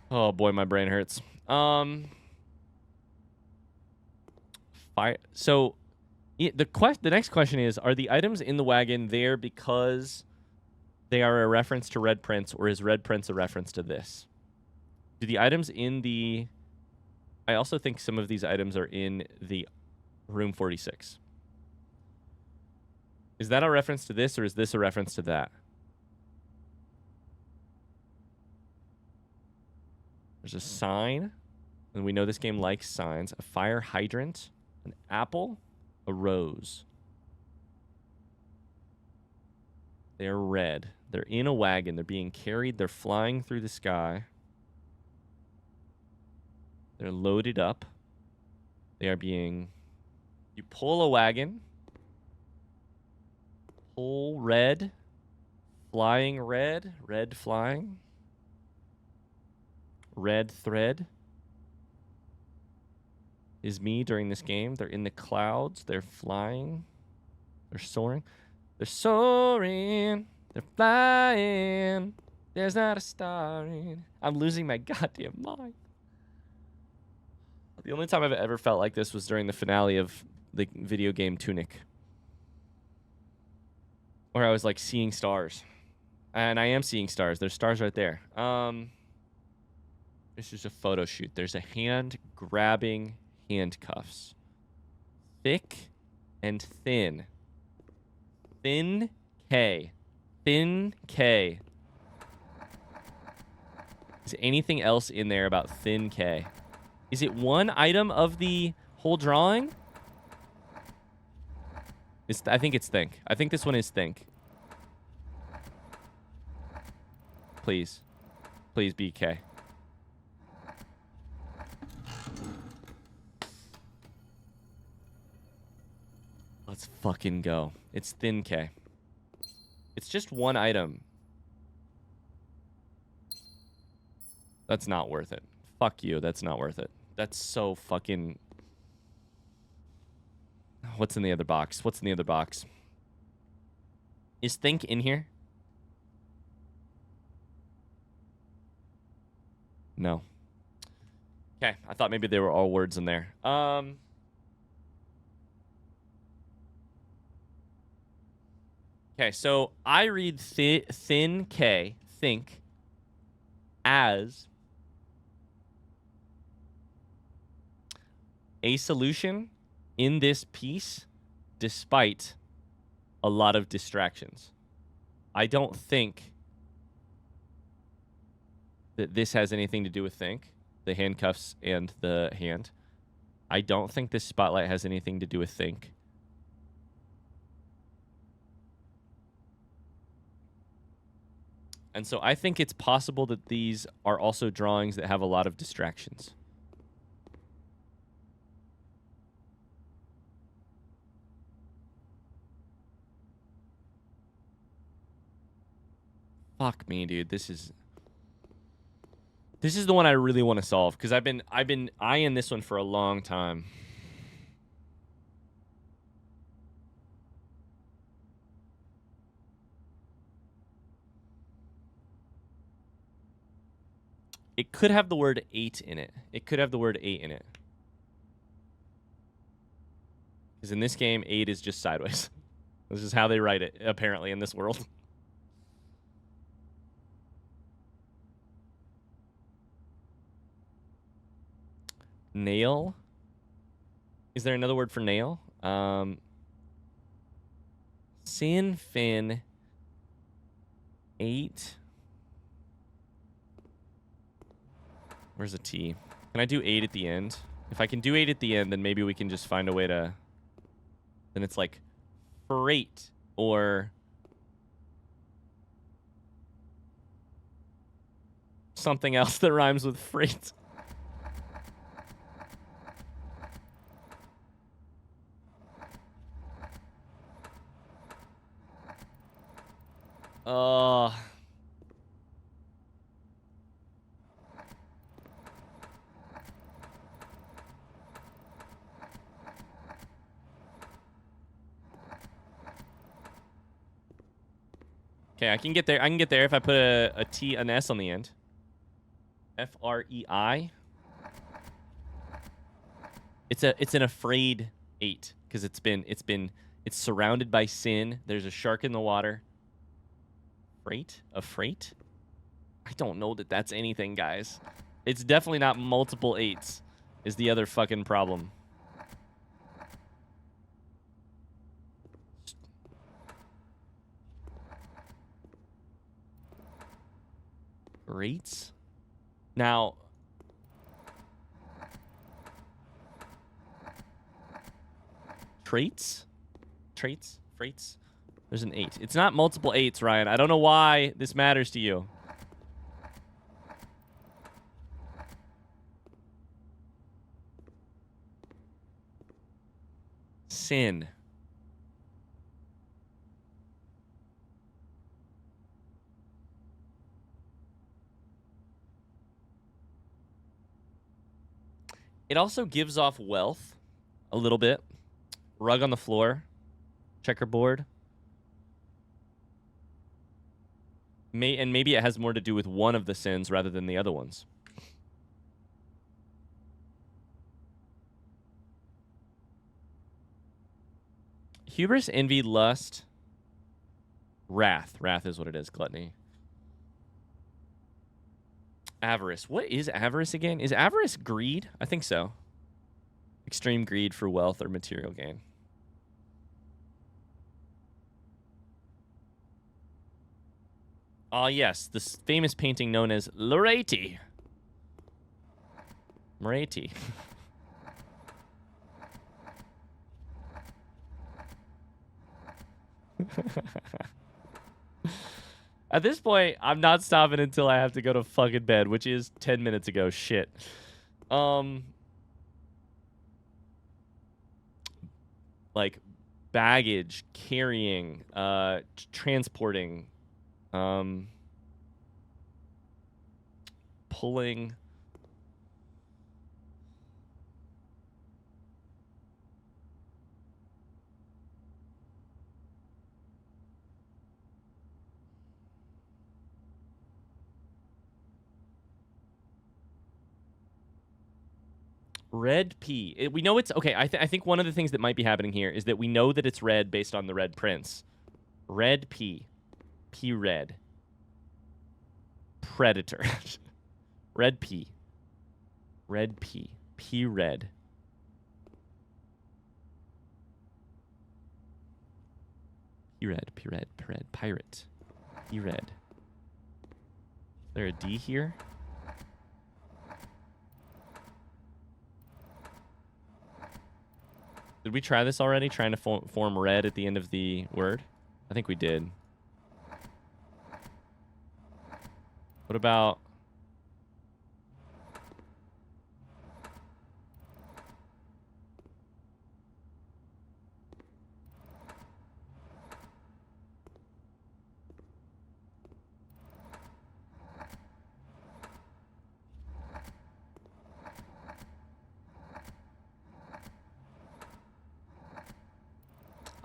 Oh boy, my brain hurts. Fire. So, the next question is: are the items in the wagon there because they are a reference to Red Prince, or is Red Prince a reference to this? Do the items in the? I also think some of these items are in the room 46. Is that a reference to this, or is this a reference to that? There's a sign, and we know this game likes signs. A fire hydrant, an apple, a rose. They're red. They're in a wagon. They're being carried. They're flying through the sky. They're loaded up. They are being... You pull a wagon. Pull red. Flying red. Red flying. Red thread is me during this game. They're in the clouds. They're flying. They're soaring. They're soaring. They're flying. There's not a star in. I'm losing my goddamn mind. The only time I've ever felt like this was during the finale of the video game Tunic, where I was like seeing stars. And I am seeing stars. There's stars right there. This is a photo shoot. There's a hand grabbing handcuffs. Thick and thin. Thin K. Thin K. Is anything else in there about thin K? Is it one item of the whole drawing? I think it's think. I think this one is think. Please. Please be K. Let's fucking go. It's thin K. It's just one item. That's not worth it. Fuck you. That's not worth it. That's so fucking... What's in the other box? What's in the other box? Is think in here? No. Okay. I thought maybe they were all words in there. Okay, so I read thin K, think, as a solution in this piece despite a lot of distractions. I don't think that this has anything to do with think, the handcuffs and the hand. I don't think this spotlight has anything to do with think. And so I think it's possible that these are also drawings that have a lot of distractions. Fuck me, dude. This is the one I really want to solve because I've been eyeing this one for a long time. It could have the word 8 in it. It could have the word 8 in it. Because in this game, 8 is just sideways. This is how they write it, apparently, in this world. Nail. Is there another word for nail? Sin, fin, 8. Where's a T? Can I do 8 at the end? If I can do 8 at the end, then maybe we can just find a way to... Then it's like freight or... something else that rhymes with freight. Okay, I can get there. I can get there if I put a T, an S on the end. F-R-E-I. It's an afraid 8 because it's surrounded by sin. There's a shark in the water. Freight? A freight? I don't know that that's anything, guys. It's definitely not multiple 8s is the other fucking problem. Rates? Now... Traits? Traits? Freights? There's an 8. It's not multiple 8s, Ryan. I don't know why this matters to you. Sin. It also gives off wealth a little bit. Rug on the floor. Checkerboard. And maybe it has more to do with one of the sins rather than the other ones. Hubris, envy, lust, wrath. Wrath is what it is. Gluttony. Avarice. What is avarice again? Is avarice greed? I think so. Extreme greed for wealth or material gain. Ah, yes. The famous painting known as Loretti. Moretti. At this point, I'm not stopping until I have to go to fucking bed, which is 10 minutes ago. Shit. Like baggage, carrying, transporting, pulling. Red P. We know it's... Okay, I think one of the things that might be happening here is that we know that it's red based on the red prints. Red P. P red. Predator. Red P. Red P. P red. P red. P red. P red. Pirate. P red. Is there a D here? Did we try this already? Trying to form red at the end of the word? I think we did. What about...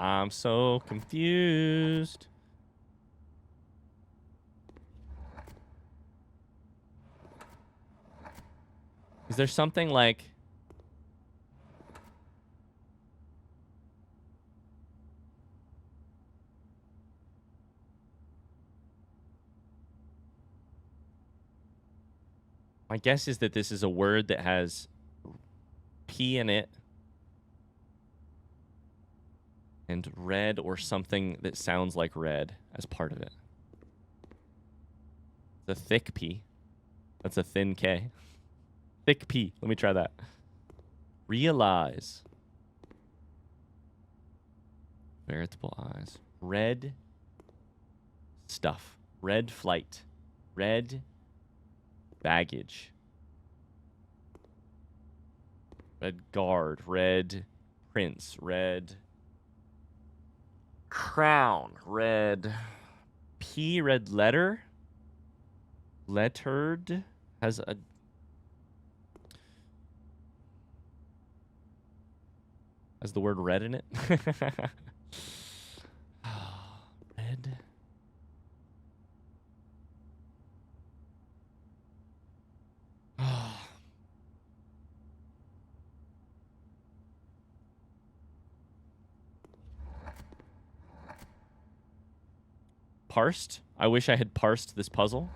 I'm so confused. Is there something like... My guess is that this is a word that has P in it. And red or something that sounds like red as part of it. It's a thick P. That's a thin K. Thick P. Let me try that. Realize. Veritable eyes. Red stuff. Red flight. Red baggage. Red guard. Red prince. Red crown. Red P. Red letter. Lettered. Has a... Has the word red in it? Red. Parsed? I wish I had parsed this puzzle.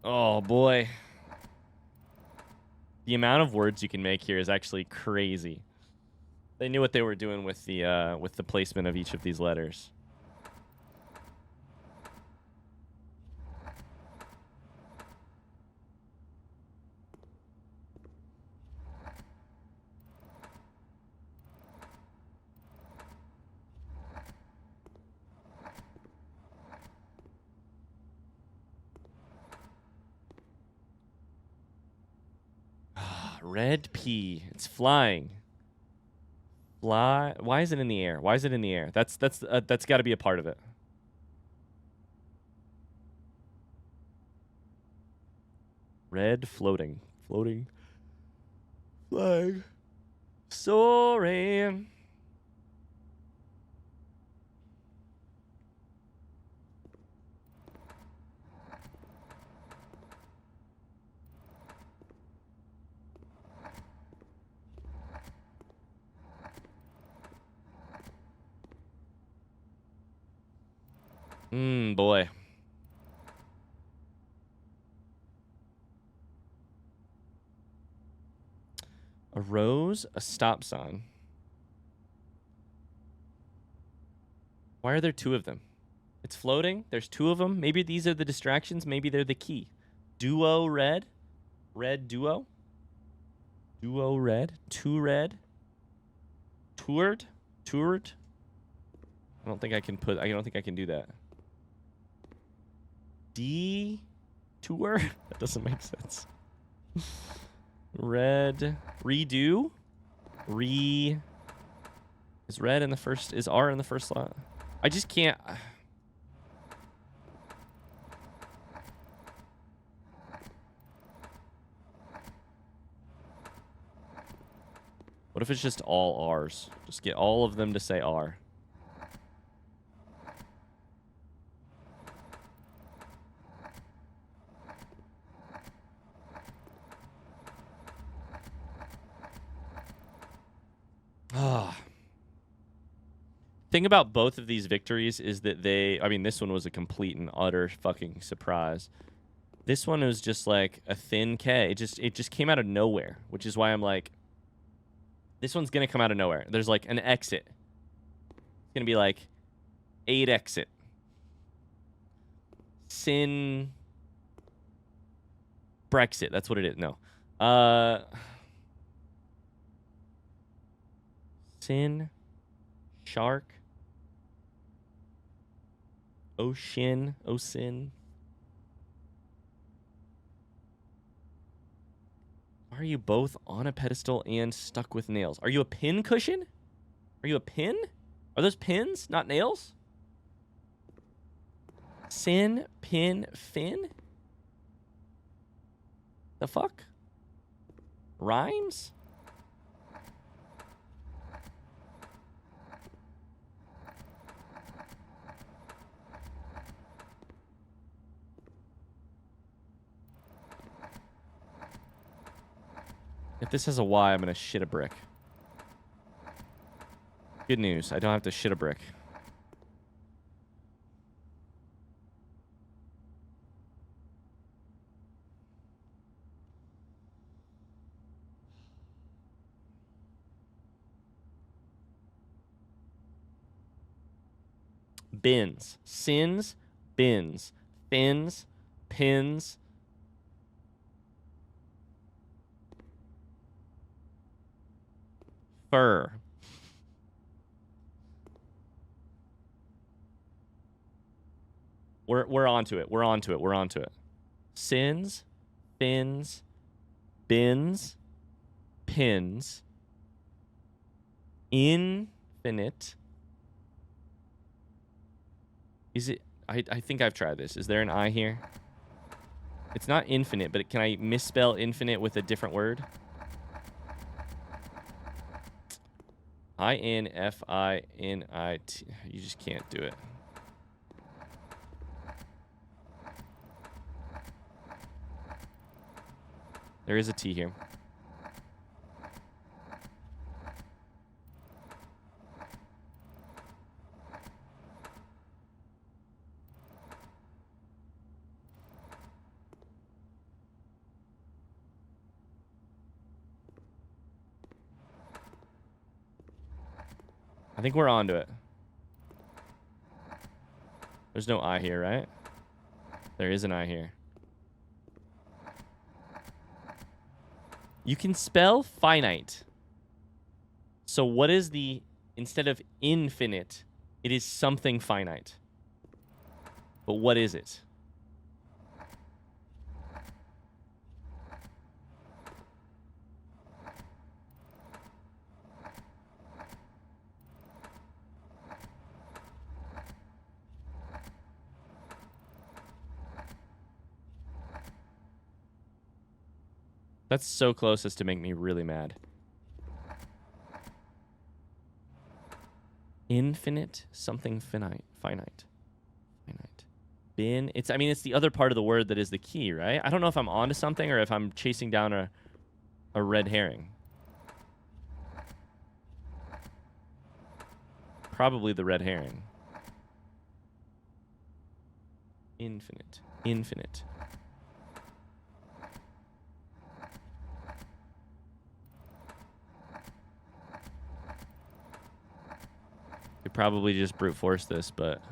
Oh boy. The amount of words you can make here is actually crazy. They knew what they were doing with the placement of each of these letters. Red P. It's flying. Fly. Why is it in the air? Why is it in the air? That's got to be a part of it. Red floating. Floating. Flag. Soaring. Boy. A rose, a stop sign. Why are there two of them? It's floating. There's two of them. Maybe these are the distractions. Maybe they're the key. Duo red. Red duo. Duo red. Two red. Toured. Toured. I don't think I can do that. Detour? That doesn't make sense. Red. Redo. Is red in the first... Is R in the first slot? I just can't... What if it's just all R's? Just get all of them to say R. Thing about both of these victories is that they... I mean, this one was a complete and utter fucking surprise. This one was just like a thin K. It just came out of nowhere, which is why I'm like, this one's gonna come out of nowhere. There's like an exit. It's gonna be like 8 exit. Sin Brexit. That's what it is. No. Sin Shark Ocean Osin. Are you both on a pedestal and stuck with nails? Are you a pin cushion? Are you a pin? Are those pins, not nails? Sin, pin, fin? The fuck? Rhymes? If this has a Y, I'm gonna shit a brick. Good news, I don't have to shit a brick. Bins. Sins, bins. Fins, pins. Fur. We're onto it. We're onto it. We're onto it. Sins, fins, bins, pins, infinite. Is it? I think I've tried this. Is there an I here? It's not infinite, but can I misspell infinite with a different word? I-N-F-I-N-I-T. You just can't do it. There is a T here. I think we're onto it. There's no I here, right? There is an I here. You can spell finite. So what is the, instead of infinite, it is something finite. But what is it? That's so close as to make me really mad. Infinite, something finite. Finite. Bin. It's, I mean, it's the other part of the word that is the key, right? I don't know if I'm onto something or if I'm chasing down a red herring. Probably the red herring. Infinite. Infinite. Could probably just brute force this, but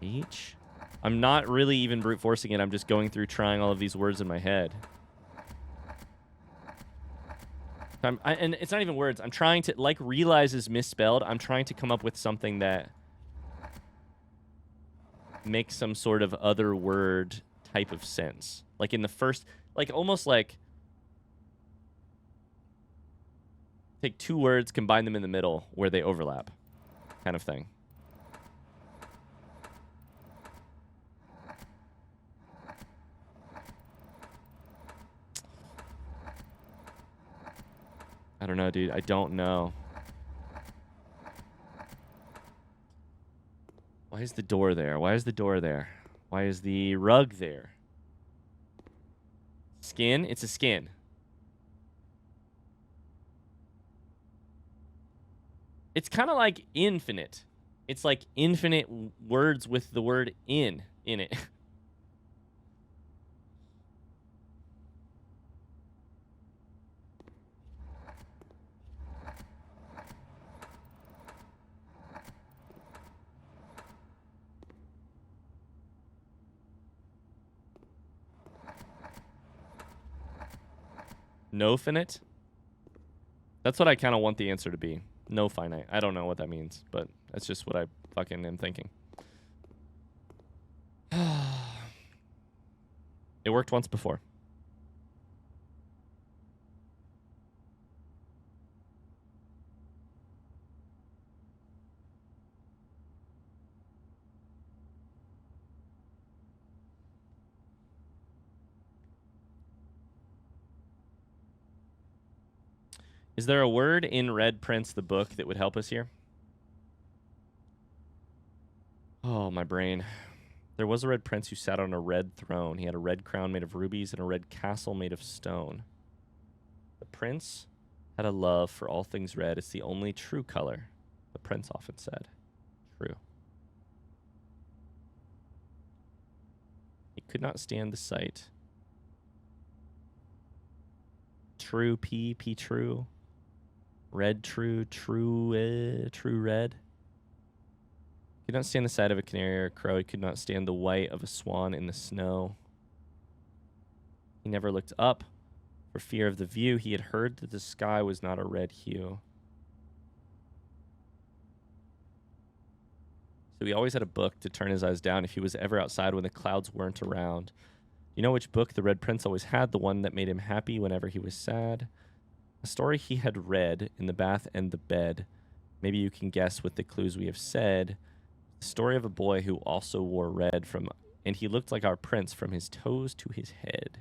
H? I'm not really even brute forcing it. I'm just going through trying all of these words in my head. And it's not even words. I'm trying to, like, realize is misspelled. I'm trying to come up with something that makes some sort of other word type of sense. Like in the first, like almost like take two words, combine them in the middle where they overlap, kind of thing. I don't know, dude. I don't know. Why is the door there? Why is the door there? Why is the rug there? Skin? It's a skin. It's kind of like infinite. It's like infinite words with the word in it. No finite? That's what I kind of want the answer to be. No finite. I don't know what that means, but that's just what I fucking am thinking. It worked once before. Is there a word in Red Prince, the book, that would help us here? Oh, my brain. There was a red prince who sat on a red throne. He had a red crown made of rubies and a red castle made of stone. The prince had a love for all things red. It's the only true color, the prince often said. True. He could not stand the sight. True, P true. Red true, true red. He could not stand the sight of a canary or a crow. He could not stand the white of a swan in the snow. He never looked up for fear of the view. He had heard that the sky was not a red hue. So he always had a book to turn his eyes down if he was ever outside when the clouds weren't around. You know which book the Red Prince always had? The one that made him happy whenever he was sad? A story he had read in the bath and the bed. Maybe you can guess with the clues we have said. The story of a boy who also wore red and he looked like our prince from his toes to his head.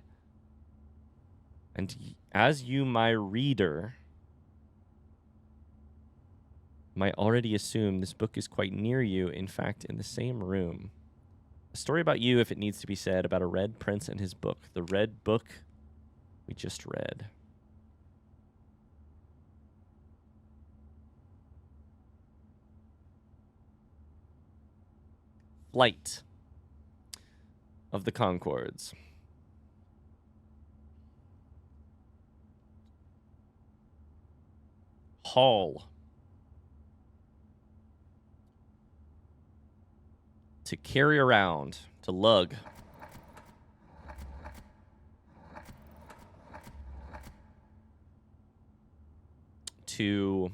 And as you, my reader, might already assume, this book is quite near you, in fact, in the same room. A story about you, if it needs to be said, about a red prince and his book. The red book we just read. Flight of the Conchords. Haul. To carry around. To lug. To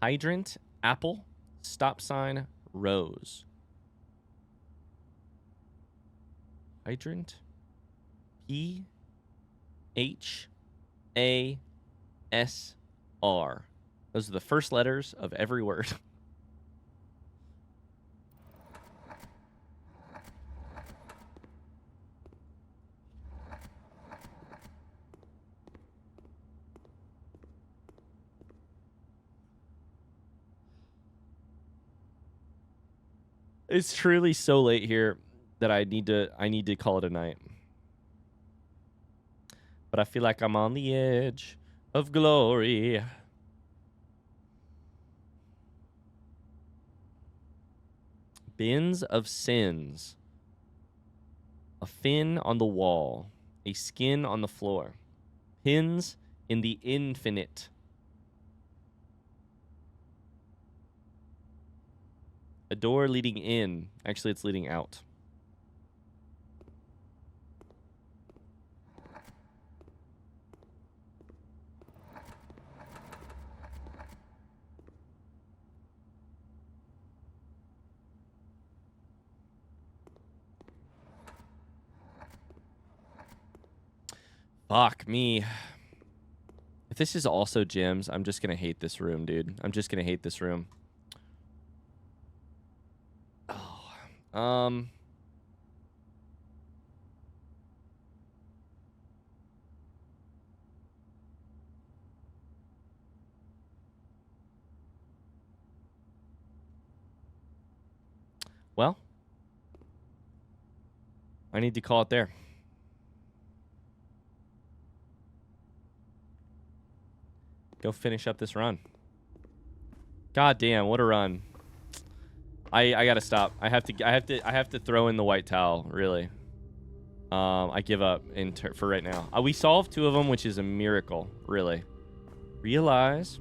hydrant, apple, stop sign, rose. Hydrant. P-H-A-S-R. Those are the first letters of every word. It's truly so late here that I need to call it a night. But I feel like I'm on the edge of glory. Bins of sins. A fin on the wall. A skin on the floor. Pins in the infinite. A door leading in. Actually, it's leading out. Fuck me. If this is also gyms, I'm just gonna hate this room, dude. I'm just gonna hate this room. Oh. Well, I need to call it there. go finish up this run. God damn, what a run. I gotta stop. I have to throw in the white towel, really. I give up for right now. We solved 2 of them, which is a miracle, really. Realize.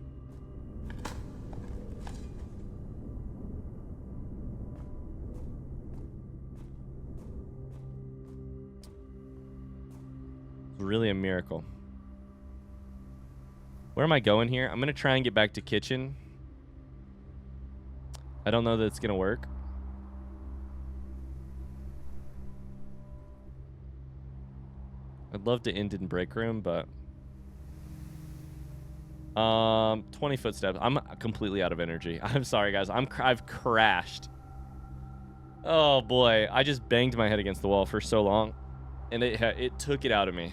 It's really a miracle. Where am I going here? I'm gonna try and get back to kitchen. I don't know that it's gonna work. I'd love to end in break room, but 20 footsteps. I'm completely out of energy. I'm sorry, guys. I've crashed. Oh boy, I just banged my head against the wall for so long, and it took it out of me.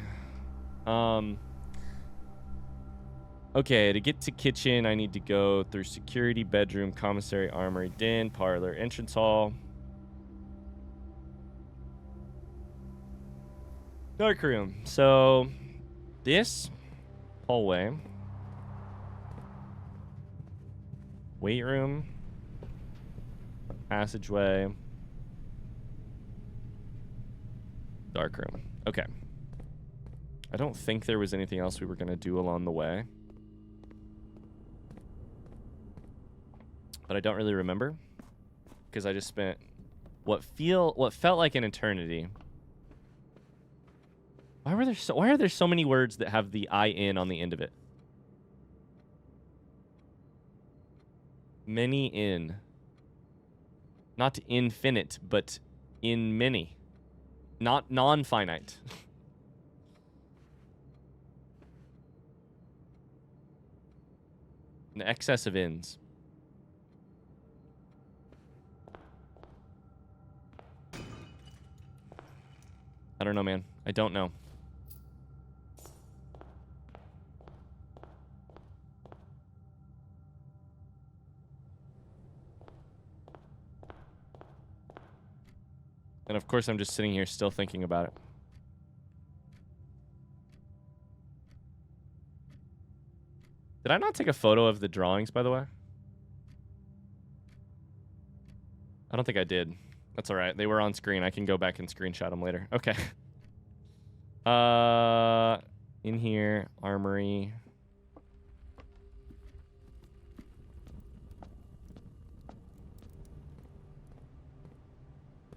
Okay, to get to kitchen, I need to go through security, bedroom, commissary, armory, den, parlor, entrance hall. Dark room. So, this hallway. Weight room. Passageway. Dark room. Okay. I don't think there was anything else we were going to do along the way. But I don't really remember, because I just spent what felt like an eternity. Why are there so many words that have the IN on the end of it? Many in. Not infinite, but in many. Not non-finite. An excess of ins. I don't know, man. I don't know. And of course, I'm just sitting here still thinking about it. Did I not take a photo of the drawings, by the way? I don't think I did. That's all right. They were on screen. I can go back and screenshot them later. Okay. In here, armory.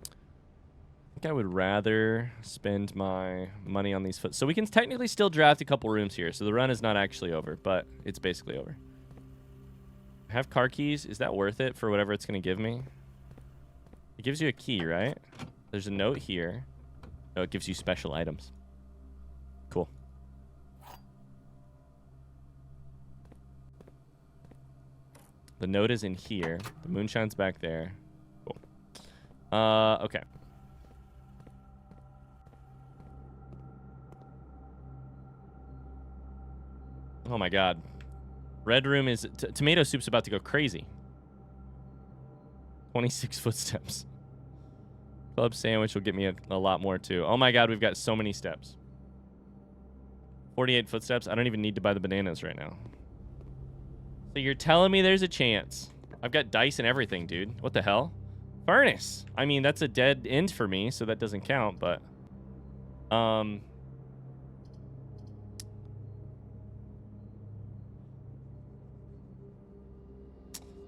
I think I would rather spend my money on these So we can technically still draft a couple rooms here. So the run is not actually over, but it's basically over. I have car keys. Is that worth it for whatever it's going to give me? It gives you a key, right? There's a note here. Oh, it gives you special items. Cool. The note is in here. The moonshine's back there. Cool. Okay. Oh my god. Red room is... tomato soup's about to go crazy. 26 footsteps. Club sandwich will get me a lot more too. Oh my god, we've got so many steps. 48 footsteps. I don't even need to buy the bananas right now. So you're telling me there's a chance. I've got dice and everything, dude. What the hell? Furnace. I mean, that's a dead end for me, so that doesn't count, but...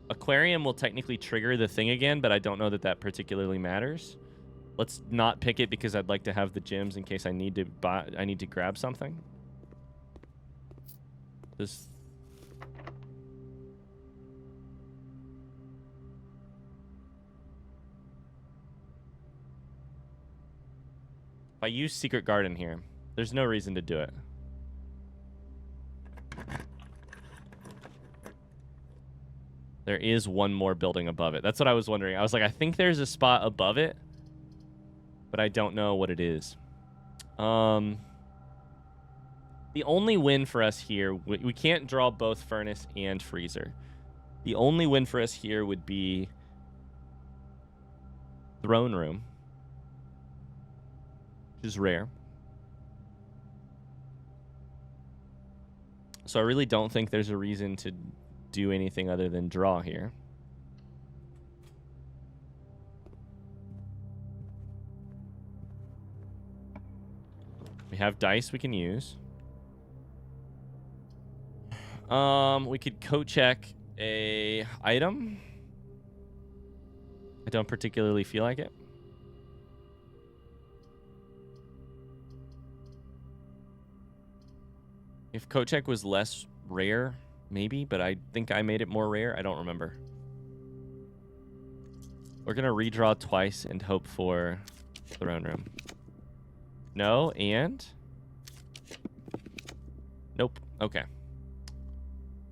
Aquarium will technically trigger the thing again, but I don't know that that particularly matters. Let's not pick it because I'd like to have the gems in case I need to grab something. This... If I use Secret Garden here, there's no reason to do it. There is one more building above it. That's what I was wondering. I was like, I think there's a spot above it, but I don't know what it is. The only win for us here, we can't draw both furnace and freezer. The only win for us here would be throne room, which is rare. So I really don't think there's a reason to do anything other than draw here. We have dice we can use. We could coat check a item. I don't particularly feel like it. If coat check was less rare, maybe, but I think I made it more rare. I don't remember. We're gonna redraw twice and hope for throne room. No, and nope. Okay.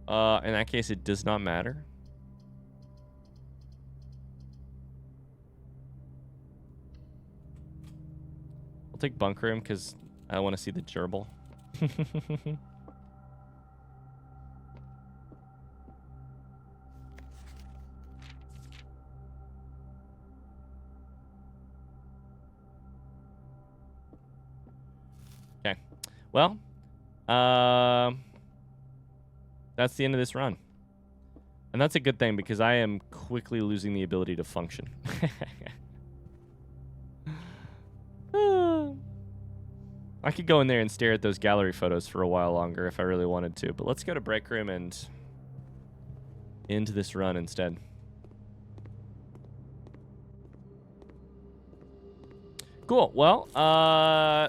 In that case, it does not matter. We'll take bunk room because I want to see the gerbil. Okay. Well, that's the end of this run. And that's a good thing because I am quickly losing the ability to function. I could go in there and stare at those gallery photos for a while longer if I really wanted to. But let's go to break room and end this run instead. Cool. Well,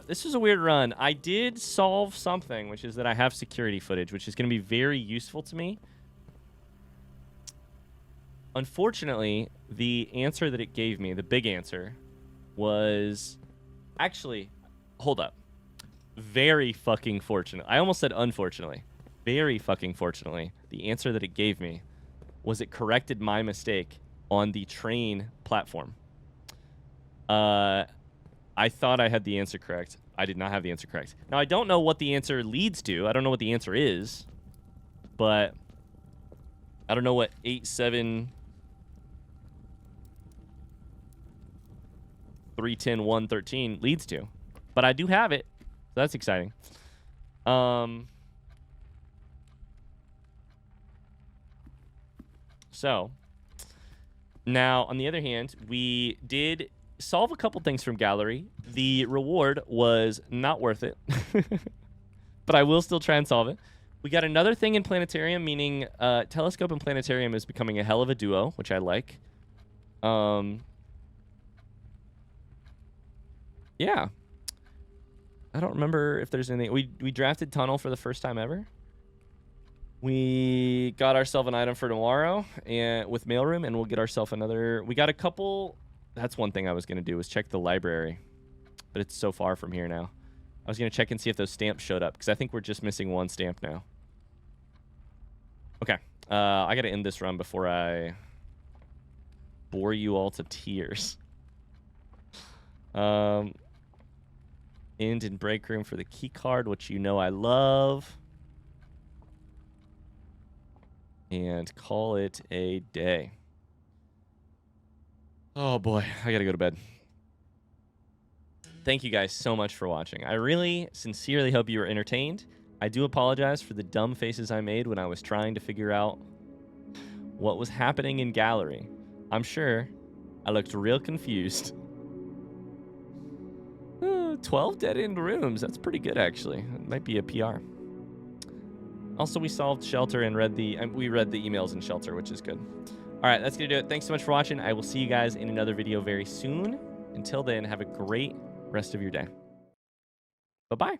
this is a weird run. I did solve something, which is that I have security footage, which is going to be very useful to me. Unfortunately, the answer that it gave me, the big answer, was... Actually, hold up. Very fucking fortunate. I almost said unfortunately. Very fucking fortunately, the answer that it gave me was it corrected my mistake on the train platform. I thought I had the answer correct. I did not have the answer correct. Now, I don't know what the answer leads to. I don't know what the answer is. But I don't know what 87310 leads to. But I do have it. So that's exciting. So, now, on the other hand, we did... solve a couple things from gallery. The reward was not worth it. But I will still try and solve it. We got another thing in planetarium, meaning telescope and planetarium is becoming a hell of a duo, which I like. Yeah. I don't remember if there's anything. We drafted tunnel for the first time ever. We got ourselves an item for tomorrow and with mailroom, and we'll get ourselves another. We got a couple. That's one thing I was going to do was check the library. But it's so far from here now. I was going to check and see if those stamps showed up. Because I think we're just missing one stamp now. Okay. I got to end this run before I bore you all to tears. End in break room for the key card, which you know I love. And call it a day. Oh boy, I gotta go to bed. Thank you guys so much for watching. I really sincerely hope you were entertained. I do apologize for the dumb faces I made when I was trying to figure out what was happening in gallery. I'm sure I looked real confused. 12 dead-end rooms. That's pretty good, actually. It might be a PR. Also, we solved shelter and we read the emails in shelter, which is good. All right, that's going to do it. Thanks so much for watching. I will see you guys in another video very soon. Until then, have a great rest of your day. Bye-bye.